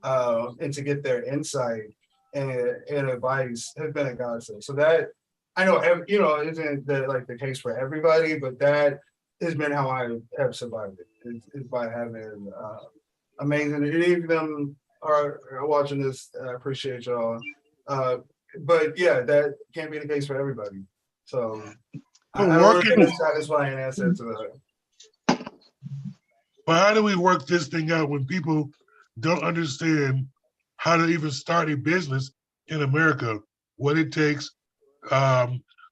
Speaker 5: and to get their insight and advice has been a godsend. So that, I know, you know, isn't like the case for everybody, but that has been how I have survived it, is by having amazing, and any of them are watching this, I appreciate y'all. But yeah, that can't be the case for everybody. So I don't really have a satisfying answer to that.
Speaker 3: But how do we work this thing out when people don't understand how to even start a business in America? What it takes,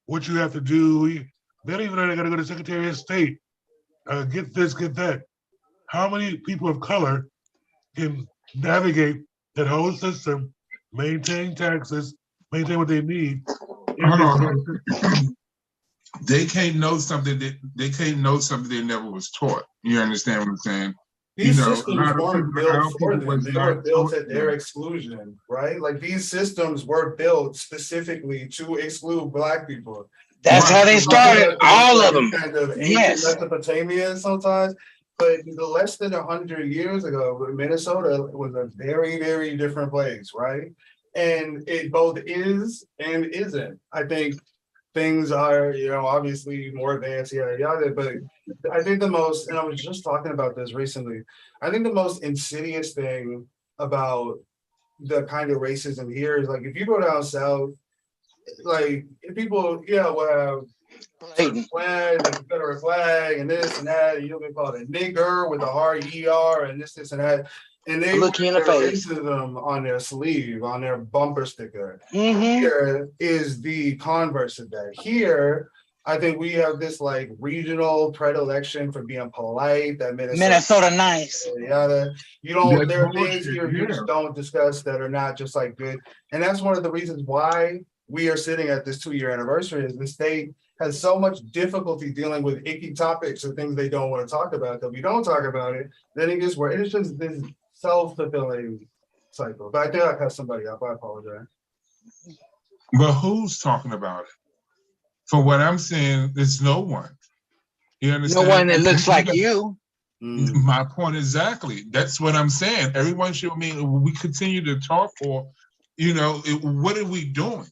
Speaker 3: what you have to do. They don't even know they got to go to Secretary of State. Get this, get that. How many people of color can navigate that whole system, maintain taxes, maintain what they need?
Speaker 1: Hold on. They can't know something that they never was taught. You understand what I'm saying?
Speaker 5: These
Speaker 1: A
Speaker 5: systems
Speaker 1: lot of
Speaker 5: weren't
Speaker 1: people,
Speaker 5: built
Speaker 1: our
Speaker 5: for
Speaker 1: people
Speaker 5: them.
Speaker 1: was
Speaker 5: They
Speaker 1: not
Speaker 5: were built
Speaker 1: taught
Speaker 5: at their
Speaker 1: that.
Speaker 5: exclusion, right? Like these systems were built specifically to exclude Black people.
Speaker 2: That's
Speaker 5: And
Speaker 1: Right.
Speaker 2: how they
Speaker 5: we talk
Speaker 2: started.
Speaker 5: about this
Speaker 2: All of
Speaker 5: like
Speaker 2: them.
Speaker 5: kind of ancient
Speaker 2: Yes.
Speaker 5: Mesopotamia sometimes, but less than 100 years ago, Minnesota was a very, very different place, right? And it both is and isn't. I think things are, obviously more advanced, yada yada. But I think the most, and I was just talking about this recently, I think the most insidious thing about the kind of racism here is like if you go down south, like people, will have certain
Speaker 2: Blatant.
Speaker 5: flag, the Confederate flag, and this and that, and you'll be called a nigger with a hard ER and this and that. And they wear
Speaker 2: Look you in the
Speaker 5: their
Speaker 2: face.
Speaker 5: racism on their sleeve, on their bumper sticker.
Speaker 2: Mm-hmm.
Speaker 5: Here is the converse of that. Here, I think we have this like regional predilection for being polite, that
Speaker 2: Minnesota nice.
Speaker 5: yada. You don't,
Speaker 1: That's
Speaker 5: there are things
Speaker 1: bullshit.
Speaker 5: here you
Speaker 1: Yeah.
Speaker 5: just don't discuss that are not just like good. And that's one of the reasons why we are sitting at this 2-year anniversary is the state has so much difficulty dealing with icky topics or things they don't want to talk about. If we don't talk about it, then it gets where it's just this self-fulfilling cycle. But I think I cut somebody up. I apologize.
Speaker 1: But who's talking about it? For what I'm saying, there's no one. You
Speaker 2: No
Speaker 1: understand?
Speaker 2: one that looks like you.
Speaker 1: My point exactly. That's what I'm saying. Everyone should. I mean, we continue to talk, or what are we doing?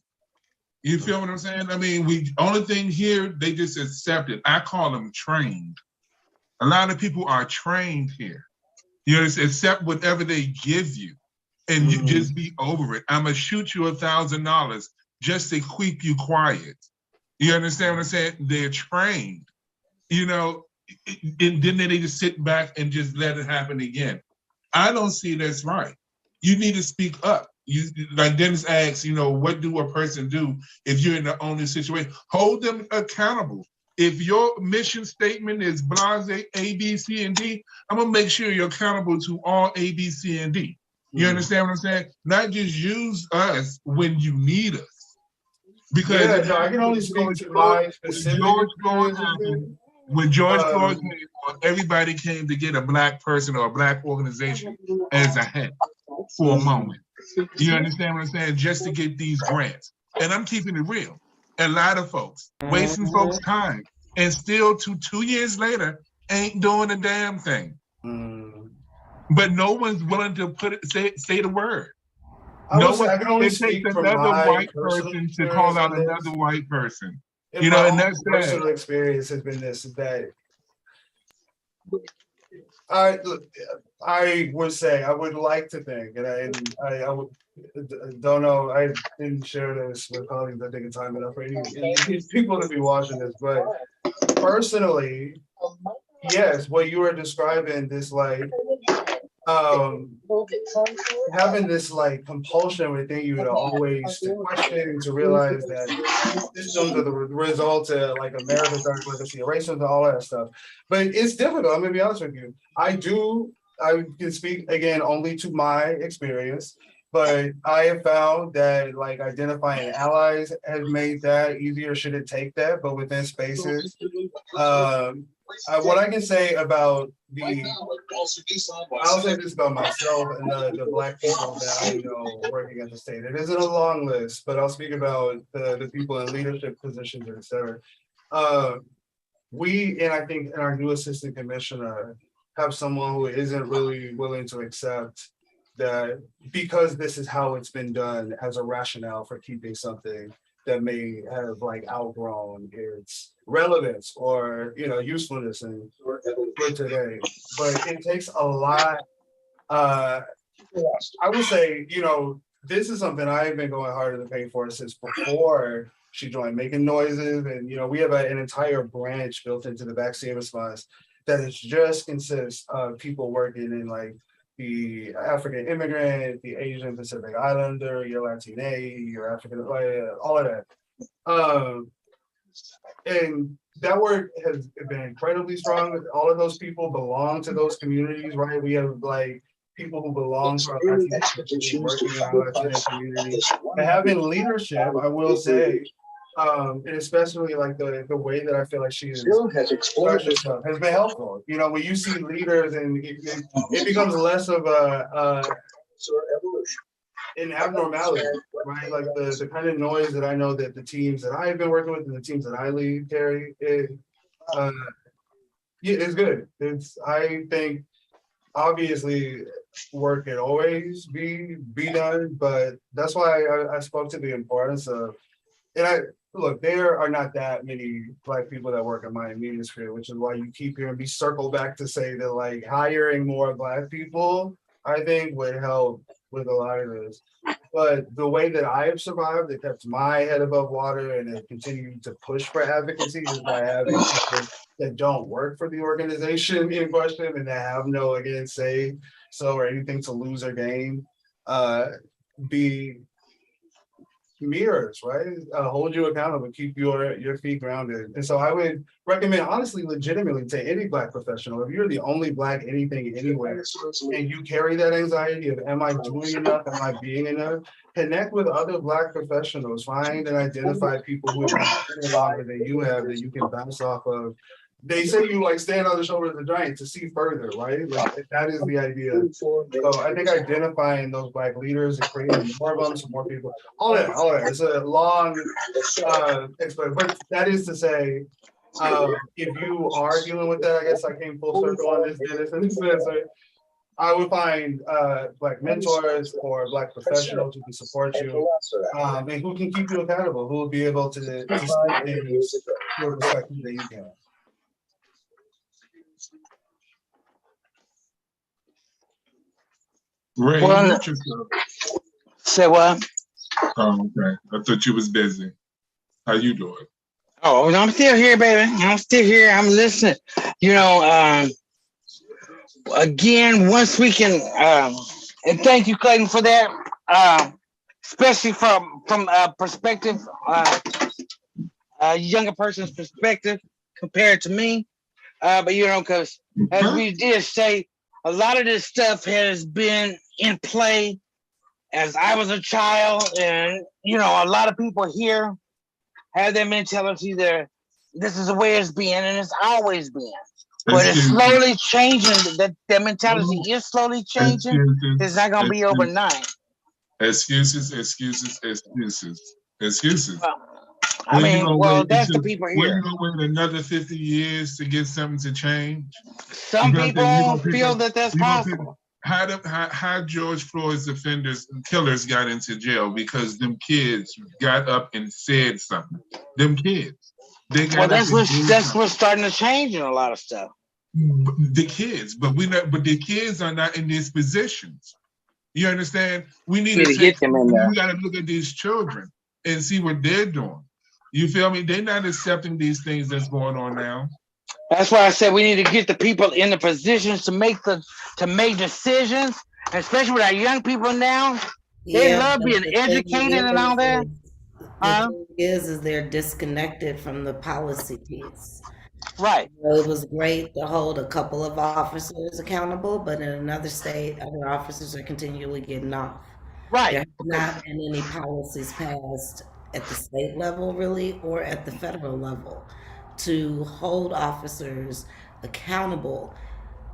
Speaker 1: You feel what I'm saying? I mean, only thing here they just accept it. I call them trained. A lot of people are trained here. You know, accept whatever they give you, and you just be over it. I'm gonna shoot you $1,000 just to keep you quiet. You understand what I'm saying? They're trained. And then they just sit back and just let it happen again. I don't see that's right. You need to speak up. You, like Dennis asks, what do a person do if you're in the only situation? Hold them accountable. If your mission statement is blase A, B, C, and D, I'm gonna make sure you're accountable to all A, B, C, and D. You understand what I'm saying? Not just use us when you need us. Because
Speaker 5: I can only speak to my specific experience.
Speaker 1: When George Floyd came on, everybody came to get a Black person or a Black organization as a head for a moment. You understand what I'm saying? Just to get these grants. And I'm keeping it real. A lot of folks wasting folks' time and still 2 years later ain't doing a damn thing. But no one's willing to say the word.
Speaker 5: I can only speak from my
Speaker 1: white
Speaker 5: personal
Speaker 1: person to call out another white person. And that's
Speaker 5: personal experience has been this: is that I would say I would like to think, and I don't know. I didn't share this with colleagues. I think it's time enough for any people to be watching this, but personally, yes, what you were describing, this like having this like compulsion within you to always to question, to realize that systems are the result of like America's dark legacy, racism, all that stuff. But it's difficult. I'm gonna be honest with you. I can speak again only to my experience, but I have found that like identifying allies has made that easier should it take that, but within spaces. What I can say about I'll say this about myself and the Black people that I know working at the state. It isn't a long list, but I'll speak about the people in leadership positions, et cetera. And I think in our new assistant commissioner, have someone who isn't really willing to accept that because this is how it's been done as a rationale for keeping something that may have like outgrown its relevance or usefulness and for today. But it takes a lot. I would say, this is something I've been going harder to pay for since before she joined, making noises. And we have an entire branch built into the vaccine response that is just consists of people working in like the African immigrant, the Asian Pacific Islander, your Latina, your African, all of that. And that work has been incredibly strong. All of those people belong to those communities, right? We have like people who belong to our Latina community, working in our Latina community. And having leadership, I will say, And especially like the way that I feel like she has expressed herself has been helpful. You know, when you see leaders and it becomes less of an abnormality, right? Like the kind of noise that I know that the teams that I've been working with and the teams that I lead carry, uh, yeah, it's good. I think obviously work can always be done, but that's why I spoke to the importance of, and I look, there are not that many Black people that work in my immediate sphere, which is why you keep hearing me circle back to say that like hiring more Black people, I think would help with a lot of this. But the way that I have survived, it kept my head above water and it continued to push for advocacy is by having people that don't work for the organization in question and that have no, again, say so or anything to lose or gain, be mirrors, right? Hold you accountable, keep your feet grounded. And so I would recommend, honestly, legitimately, to any Black professional, if you're the only Black anything anywhere, and you carry that anxiety of, am I doing enough? Am I being enough? Connect with other Black professionals. Find and identify people who have been longer than you have that you can bounce off of. They say you like stand on the shoulders of the giant to see further, right? Like that is the idea. So I think identifying those Black leaders and creating more of them, so more people, all that. It's a long explanation, but that is to say, if you are dealing with that, I guess I came full circle on this, Dennis, and this answer. I would find Black mentors or Black professionals who can support you, and who can keep you accountable, who will be able to see things through a perspective that you can.
Speaker 1: Ray,
Speaker 2: Well,
Speaker 1: mute yourself.
Speaker 2: say what?
Speaker 1: Oh, okay. I thought you was busy. How you doing?
Speaker 2: Oh, I'm still here, baby. I'm still here. I'm listening. You know, again, once we can, and thank you, Clayton, for that. Especially from a perspective, a younger person's perspective compared to me. But you know, because as we did say, a lot of this stuff has been in play as I was a child, and you know, a lot of people here have that mentality that this is the way it's been, and it's always been. But it's slowly changing. That mentality is slowly changing. It's not gonna be overnight.
Speaker 1: Excuses.
Speaker 2: I mean, well, that's the people
Speaker 1: When
Speaker 2: here.
Speaker 1: you gonna wait another 50 years to get something to change?
Speaker 2: Some people feel that that's possible.
Speaker 1: How George Floyd's offenders and killers got into jail because them kids got up and said something. Them kids. They got
Speaker 2: Well, that's what's starting to change in a lot of stuff.
Speaker 1: The kids, but the kids are not in these positions. You understand? We need to
Speaker 2: get them in there.
Speaker 1: We got to look at these children and see what they're doing. You feel me? They're not accepting these things that's going on now.
Speaker 2: That's why I said we need to get the people in the positions to make decisions, especially with our young people now. They love being educated and all that.
Speaker 4: The thing is they're disconnected from the policy piece.
Speaker 2: Right.
Speaker 4: It was great to hold a couple of officers accountable, but in another state, other officers are continually getting off.
Speaker 2: Right.
Speaker 4: There have not been any policies passed at the state level, really, or at the federal level to hold officers accountable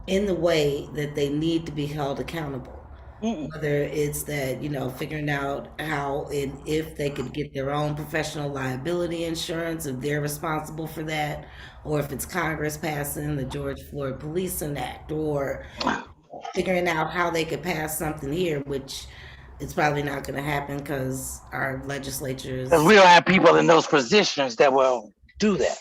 Speaker 4: in the way that they need to be held accountable. Whether it's that, you know, figuring out how and if they could get their own professional liability insurance, if they're responsible for that, or if it's Congress passing the George Floyd Policing Act, or figuring out how they could pass something here, which it's probably not going to happen because our legislatures.
Speaker 2: Because we don't have people in those positions that will do that.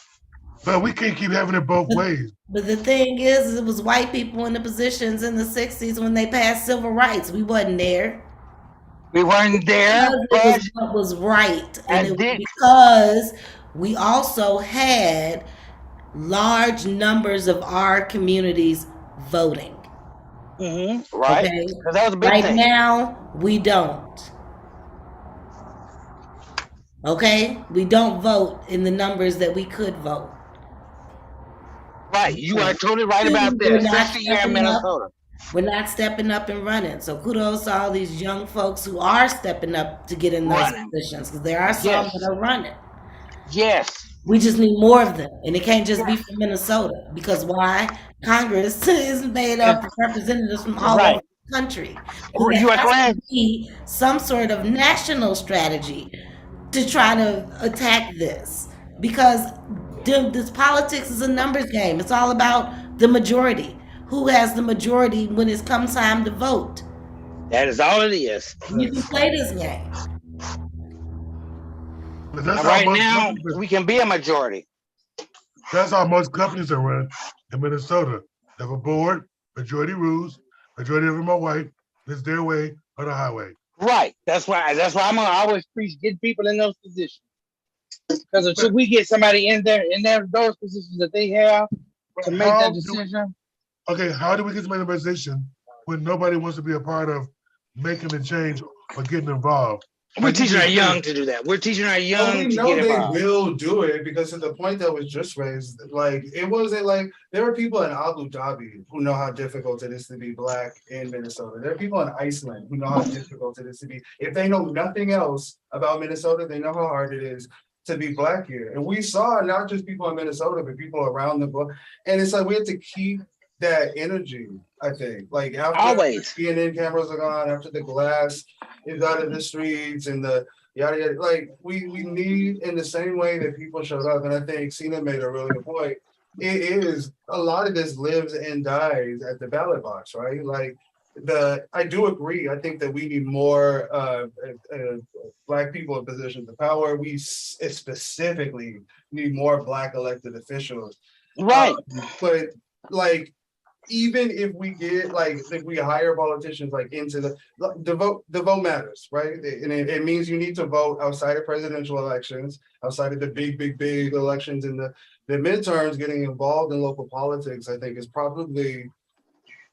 Speaker 3: But we can't keep having it both ways.
Speaker 4: But the thing is, it was white people in the positions in the 60s when they passed civil rights. We wasn't there.
Speaker 2: We weren't there.
Speaker 4: But it was what was right. And it was because we also had large numbers of our communities voting.
Speaker 2: Right.
Speaker 4: Okay?
Speaker 2: That was a big thing.
Speaker 4: Now, we don't. Okay? We don't vote in the numbers that we could vote.
Speaker 2: Right. You are totally right about that, especially here in Minnesota.
Speaker 4: We're not stepping up and running. So kudos to all these young folks who are stepping up to get in those positions, because there are some that are running.
Speaker 2: Yes.
Speaker 4: We just need more of them, and it can't just be from Minnesota. Because why? Congress is made up of representatives from all over
Speaker 2: Right.
Speaker 4: the country, and there
Speaker 2: You are
Speaker 4: has to
Speaker 2: correct.
Speaker 4: be some sort of national strategy to try to attack this. Because this politics is a numbers game. It's all about the majority. Who has the majority when it's come time to vote?
Speaker 2: That is all it is.
Speaker 4: You can play this game.
Speaker 3: That's
Speaker 2: And
Speaker 3: how
Speaker 2: right
Speaker 3: most
Speaker 2: now,
Speaker 3: companies.
Speaker 2: we can be a majority.
Speaker 3: That's how most companies are run in Minnesota. They have a board, majority rules, majority of them are white. It's their way or the highway.
Speaker 2: Right. That's why I'm gonna always preach get people in those positions. Because until
Speaker 3: But,
Speaker 2: we get somebody in there those positions that they have
Speaker 3: but
Speaker 2: to make
Speaker 3: how
Speaker 2: that
Speaker 3: do
Speaker 2: decision.
Speaker 3: okay? How do we get somebody in a position when nobody wants to be a part of making the change or getting involved?
Speaker 2: We're
Speaker 3: Like you
Speaker 2: teaching our
Speaker 3: just
Speaker 2: young
Speaker 3: said,
Speaker 2: to do that. We're teaching our
Speaker 5: Well,
Speaker 2: young
Speaker 5: we
Speaker 2: to
Speaker 5: know
Speaker 2: get
Speaker 5: they
Speaker 2: involved.
Speaker 5: will do it because of the point that was just raised. Like, it wasn't like there are people in Abu Dhabi who know how difficult it is to be black in Minnesota. There are people in Iceland who know how difficult it is to be. If they know nothing else about Minnesota, they know how hard it is to be black here. And we saw not just people in Minnesota, but people around the globe. And it's like we have to keep that energy, I think. Like after
Speaker 2: Always.
Speaker 5: CNN cameras are gone, after the glass is out of the streets and the yada yada. Like we need in the same way that people showed up, and I think Cena made a really good point. It is a lot of this lives and dies at the ballot box, right? Like I do agree. I think that we need more black people in positions of power. We specifically need more black elected officials.
Speaker 2: Right.
Speaker 5: But like even if we get like if we hire politicians like into the vote matters, right? And it means you need to vote outside of presidential elections, outside of the big elections, and the midterms. Getting involved in local politics, I think, is probably,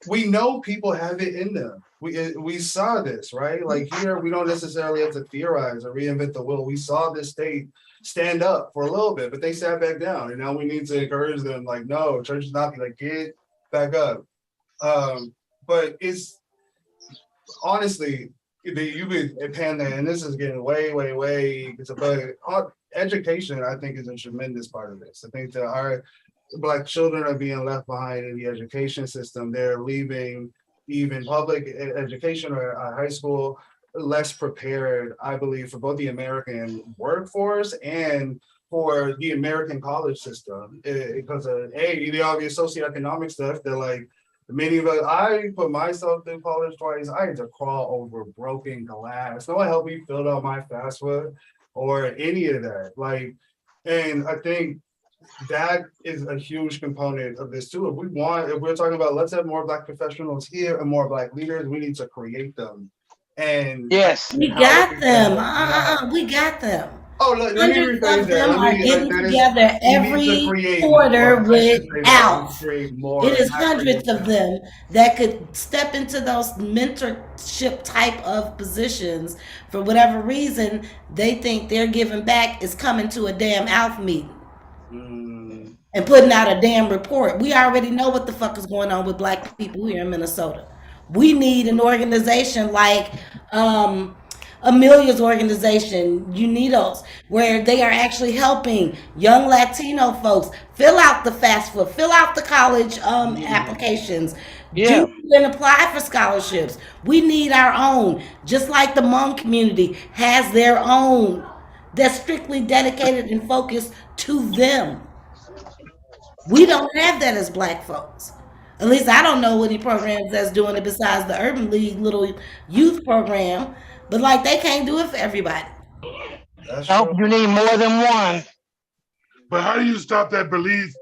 Speaker 5: we know people have it in them. We saw this, right? Like here, we don't necessarily have to theorize or reinvent the wheel. We saw this state stand up for a little bit, but they sat back down, and now we need to encourage them. Like, no, church is not like get back up. But it's honestly, you could pan that, and this is getting way. But education, I think, is a tremendous part of this. I think that our Black children are being left behind in the education system. They're leaving even public education or high school less prepared, I believe, for both the American workforce and for the American college system. Because of the obvious socioeconomic stuff that like many of us, I put myself through college twice. I had to crawl over broken glass. No one helped me fill out my FAFSA or any of that. Like, and I think that is a huge component of this too. If we're talking about let's have more black professionals here and more black leaders, we need to create them. And
Speaker 2: Yes.
Speaker 4: We
Speaker 5: how
Speaker 4: got
Speaker 5: is
Speaker 4: them.
Speaker 5: that?
Speaker 4: We got them.
Speaker 5: Oh, let me
Speaker 4: Hundreds
Speaker 5: rephrase
Speaker 4: of
Speaker 5: that.
Speaker 4: them
Speaker 5: Let
Speaker 4: are
Speaker 5: me
Speaker 4: getting
Speaker 5: that is
Speaker 4: together
Speaker 5: we need to
Speaker 4: every
Speaker 5: create
Speaker 4: quarter
Speaker 5: more. I should
Speaker 4: with
Speaker 5: say that. We need to
Speaker 4: ALF.
Speaker 5: create more,
Speaker 4: It is
Speaker 5: not
Speaker 4: hundreds
Speaker 5: create
Speaker 4: of
Speaker 5: less.
Speaker 4: them that could step into those mentorship type of positions. For whatever reason, they think they're giving back is coming to a damn ALF meeting
Speaker 5: Mm,
Speaker 4: and putting out a damn report. We already know what the fuck is going on with black people here in Minnesota. We need an organization like Amelia's organization, Unidos, where they are actually helping young Latino folks fill out the FAFSA, fill out the college applications,
Speaker 2: Yeah.
Speaker 4: do and apply for scholarships. We need our own, just like the Hmong community has their own that's strictly dedicated and focused to them. We don't have that as black folks. At least I don't know any programs that's doing it besides the Urban League little youth program. But like they can't do it for everybody.
Speaker 5: that's
Speaker 2: Nope.
Speaker 5: true.
Speaker 2: You need more than one.
Speaker 3: but how do you stop that belief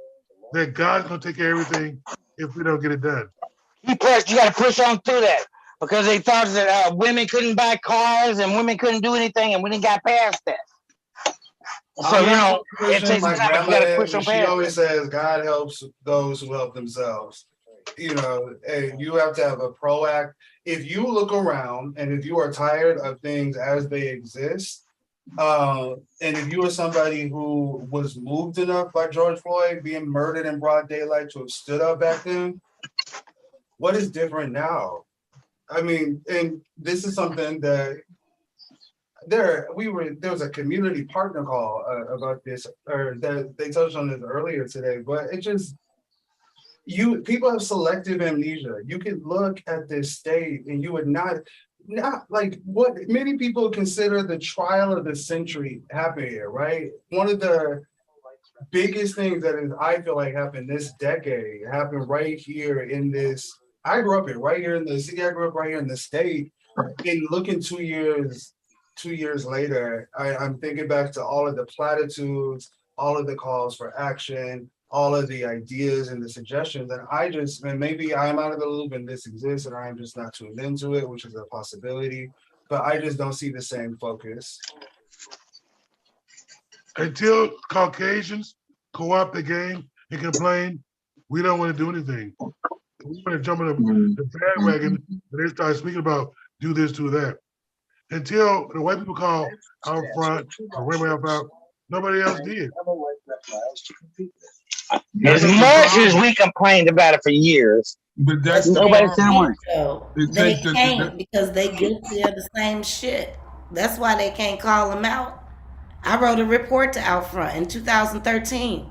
Speaker 3: that God's gonna take care of everything if we don't get it done?
Speaker 2: You got to push on through that because they thought that women couldn't buy cars and women couldn't do anything, and we didn't got past that. So
Speaker 5: I'm not
Speaker 2: it
Speaker 5: pushing
Speaker 2: takes some
Speaker 5: my
Speaker 2: time, but you got to
Speaker 5: grandma,
Speaker 2: push
Speaker 5: but
Speaker 2: on
Speaker 5: she
Speaker 2: past
Speaker 5: always
Speaker 2: that.
Speaker 5: says God helps those who help themselves. And you have to have a proact. If you look around and if you are tired of things as they exist, and if you are somebody who was moved enough by George Floyd being murdered in broad daylight to have stood up back then, what is different now? I mean, and this is something that there was a community partner call about this, or that they touched on this earlier today, but it just people have selective amnesia. You could look at this state and you would not like what many people consider the trial of the century happened here, right? One of the biggest things that is, I feel like, happened this decade happened right here in this. I grew up here, right here in the city. I grew up right here in the state. And looking 2 years later, I'm thinking back to all of the platitudes, all of the calls for action, all of the ideas and the suggestions. And maybe I'm out of the loop and this exists and I'm just not tuned into it, which is a possibility. But I just don't see the same focus.
Speaker 3: Until Caucasians co-opt the game and complain, we don't want to do anything. We want to jump in the bandwagon and they start speaking about do this, do that. Until the white people call out front or women out, nobody else did.
Speaker 2: As much as we complained about it for years,
Speaker 1: But that's
Speaker 2: nobody said one.
Speaker 4: They can't because they guilty of the same shit. That's why they can't call them out. I wrote a report to Outfront in 2013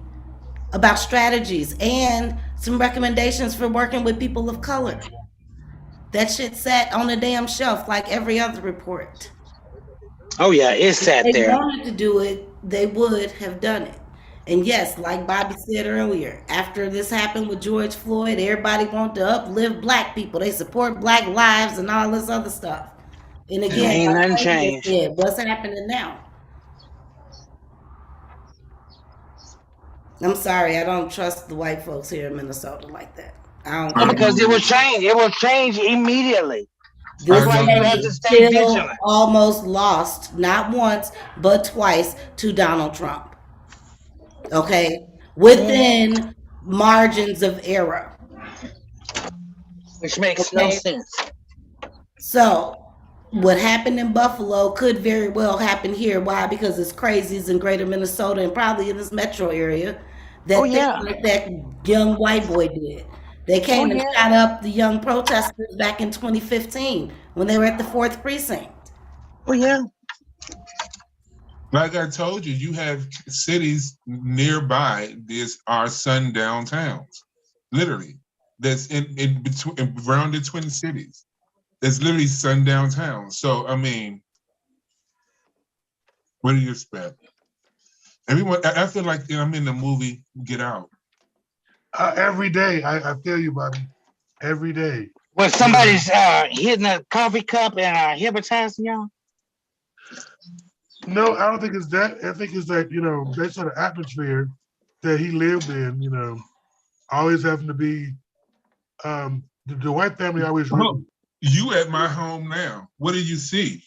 Speaker 4: about strategies and some recommendations for working with people of color. That shit sat on the damn shelf like every other report.
Speaker 2: Oh yeah, it sat
Speaker 4: If they
Speaker 2: there.
Speaker 4: wanted to do it, they would have done it. And yes, like Bobby said earlier, after this happened with George Floyd, everybody wanted to uplift black people. They support black lives and all this other stuff. And again,
Speaker 2: Ain't
Speaker 4: like
Speaker 2: nothing
Speaker 4: Fabian
Speaker 2: changed.
Speaker 4: said, what's happening now? I'm sorry, I don't trust the white folks here in Minnesota like that. I don't
Speaker 2: No,
Speaker 4: care.
Speaker 2: because it will change. It will change immediately.
Speaker 4: This
Speaker 1: I don't
Speaker 2: you have
Speaker 4: state
Speaker 2: to
Speaker 4: is
Speaker 2: stay
Speaker 4: still
Speaker 2: vigilant.
Speaker 4: almost lost, not once, but twice, to Donald Trump. Okay? Within margins of error.
Speaker 2: Which makes no sense.
Speaker 4: So, what happened in Buffalo could very well happen here. Why? Because it's crazies in greater Minnesota and probably in this metro area that
Speaker 2: Oh,
Speaker 4: think
Speaker 2: yeah.
Speaker 4: like that young white boy did. They came and
Speaker 2: yeah.
Speaker 4: shot up the young protesters back in 2015 when they were at the 4th precinct.
Speaker 2: Oh yeah.
Speaker 1: Like I told you, you have cities nearby. These are sundown towns, literally. That's in between around the Twin Cities. It's literally sundown towns. So I mean, what do you expect? Everyone, I feel like I'm in the movie Get Out.
Speaker 3: Every day, I feel you, Bobby. Every day.
Speaker 2: When somebody's hitting a coffee cup and hypnotizing y'all.
Speaker 3: No, I don't think it's that. I think it's that, based on the atmosphere that he lived in, always having to be, the white family always rooting.
Speaker 1: You at my home now. What do you see?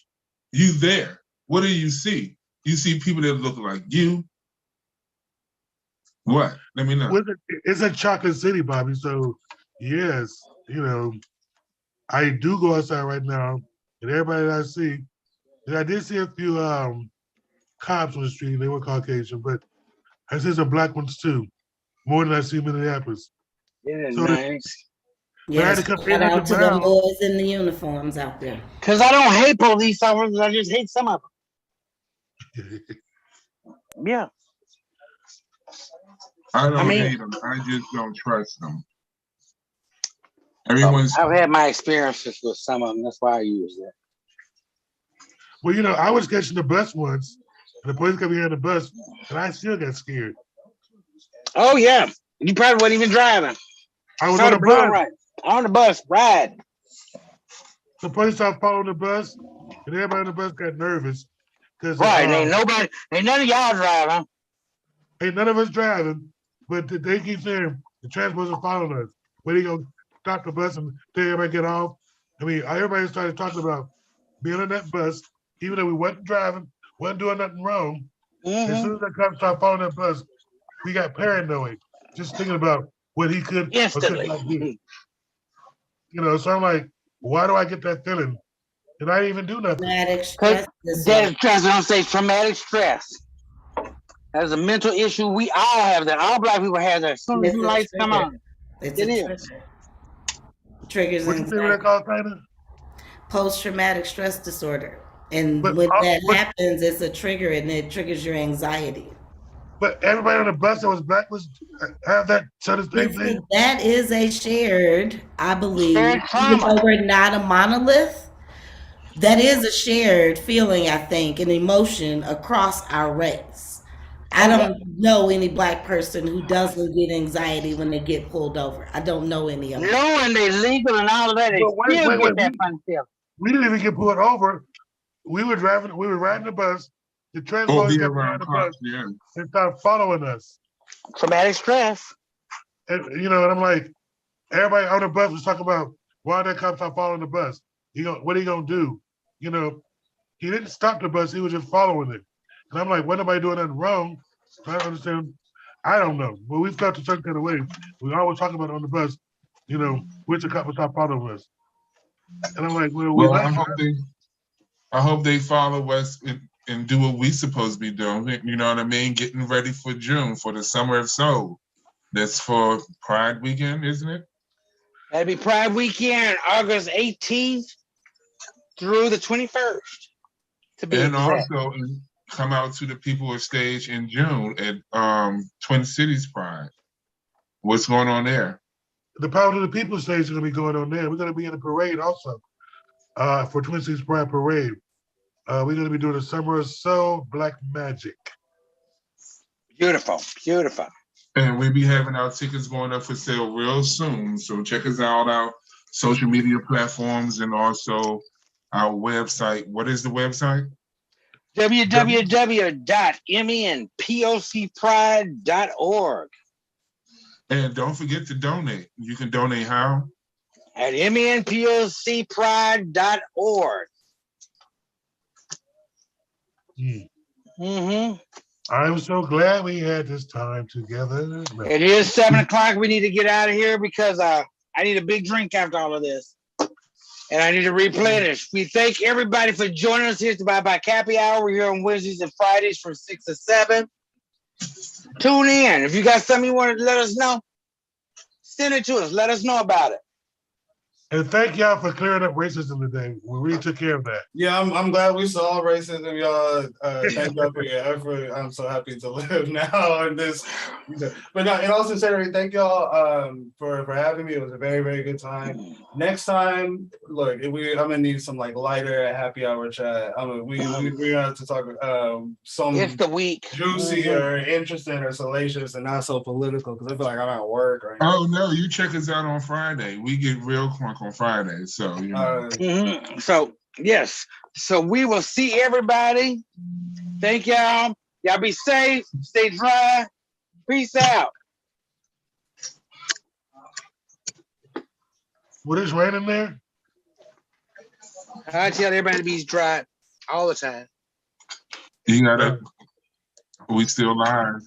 Speaker 1: You there. What do you see? You see people that look like you. What? Let me know.
Speaker 3: It's a chocolate city, Bobby. So, yes, I do go outside right now, and everybody that I see, and I did see a few cops on the street. They were Caucasian, but I see some black ones too, more than I see in Minneapolis.
Speaker 2: It is
Speaker 3: So
Speaker 2: nice.
Speaker 4: Yes,
Speaker 3: to come
Speaker 4: shout
Speaker 3: in
Speaker 4: out
Speaker 3: at
Speaker 4: to
Speaker 3: the
Speaker 4: the
Speaker 3: mouth.
Speaker 4: boys in the uniforms out there.
Speaker 2: Because I don't hate police officers, I just hate some of them. Yeah.
Speaker 1: I don't
Speaker 2: mean-
Speaker 1: hate them. I just don't trust them. Everyone's
Speaker 2: I've had my experiences with some of them. That's why I use that.
Speaker 3: Well, I was catching the bus once, and the police got me on the bus, and I still got scared.
Speaker 2: Oh yeah. You probably wasn't even driving.
Speaker 3: I was
Speaker 2: Saw
Speaker 3: on
Speaker 2: the
Speaker 3: the
Speaker 2: blue
Speaker 3: bus.
Speaker 2: right. On the bus, ride.
Speaker 3: The police started following the bus, and everybody on the bus got nervous because
Speaker 2: Right. Ain't none of y'all driving.
Speaker 3: ain't none of us driving, but they keep saying the transporters are following us. When they go stop the bus and tell everybody get off. I mean, everybody started talking about being on that bus, even though we wasn't driving, wasn't doing nothing wrong. As soon as the cops started following that bus, we got paranoid, just thinking about what he could or could
Speaker 2: Instantly.
Speaker 3: not do. So I'm like, why do I get that feeling? And I didn't even do nothing.
Speaker 4: Traumatic stress
Speaker 2: That is don't say traumatic stress. That's a mental issue. We all have that. All black people have that. As soon as the lights come on.
Speaker 4: It's
Speaker 2: It
Speaker 4: a
Speaker 2: is.
Speaker 4: trigger. Triggers
Speaker 3: What you say what that
Speaker 4: anxiety.
Speaker 3: called, Tina?
Speaker 4: Post-traumatic stress disorder. And
Speaker 3: But
Speaker 4: when
Speaker 3: uh,
Speaker 4: that
Speaker 3: but
Speaker 4: happens, it's a trigger and it triggers your anxiety.
Speaker 3: but everybody on the bus that was black was have that said the same thing.
Speaker 4: That is a shared, I
Speaker 2: Shared
Speaker 4: believe, even
Speaker 2: trauma.
Speaker 4: though we're not a monolith, that is a shared feeling, I think, an emotion across our race. I
Speaker 2: Oh yeah.
Speaker 4: don't know any black person who doesn't get anxiety when they get pulled over. I don't know any of them.
Speaker 2: Knowing they legal and all of that, they
Speaker 3: But
Speaker 2: still get
Speaker 3: wait.
Speaker 2: that fun feeling.
Speaker 3: We didn't even get pulled over. We were riding the bus. The
Speaker 1: Or
Speaker 3: transporters
Speaker 1: be
Speaker 3: got behind
Speaker 1: around
Speaker 3: the bus
Speaker 1: cops, yeah.
Speaker 3: and started following us.
Speaker 2: Traumatic stress.
Speaker 3: And and I'm like, everybody on the bus was talking about why that cop stop following the bus. What are you gonna do? You know, he didn't stop the bus, he was just following it. And I'm like, what nobody doing nothing wrong? Trying to understand. I don't know. But we felt a certain kind of way. We always talk about it on the bus, which the cop would stop following us. And I'm like, well, we
Speaker 1: Well,
Speaker 3: not.
Speaker 1: I hope they follow us and do what we supposed to be doing. You know what I mean? Getting ready for June for the Summer of Soul. That's for Pride weekend, isn't it?
Speaker 2: That'd be Pride Weekend, August 18th through the 21st, to be
Speaker 1: And
Speaker 2: exact.
Speaker 1: also come out to the People of Stage in June at Twin Cities Pride. What's going on there?
Speaker 3: The Power to the People stage is going to be going on there. We're going to be in the parade also for Twin Cities Pride Parade. We're going to be doing the Summer of Soul Black Magic.
Speaker 2: Beautiful, beautiful.
Speaker 1: And we'll be having our tickets going up for sale real soon. So check us out, our social media platforms, and also our website. What is the website?
Speaker 2: www.menpocpride.org.
Speaker 1: And don't forget to donate. You can donate how?
Speaker 2: At menpocpride.org. Mm-hmm.
Speaker 3: I'm so glad we had this time together.
Speaker 2: It is 7:00. We need to get out of here because I need a big drink after all of this. And I need to replenish. We thank everybody for joining us here at the Bye Bye Happy Hour. We're here on Wednesdays and Fridays from 6 to 7. Tune in. If you got something you want to let us know, send it to us. Let us know about it.
Speaker 3: And thank y'all for clearing up racism today. We really took care of that.
Speaker 5: Yeah, I'm glad we saw racism, y'all. Thank y'all for your effort. I'm so happy to live now in this. But no, in all sincerity, thank y'all for having me. It was a very, very good time. Next time, look, I'm gonna need some like lighter happy hour chat. We're gonna have to talk some
Speaker 2: It's the week.
Speaker 5: juicy or interesting or salacious and not so political because I feel like I'm at work right now.
Speaker 1: Oh no, you check us out on Friday. We get real crunk on Friday. So
Speaker 2: So yes. So we will see everybody. Thank y'all. Y'all be safe. Stay dry. Peace out.
Speaker 3: What is raining there?
Speaker 2: I tell everybody to be dry all the time.
Speaker 1: you gotta. We still live.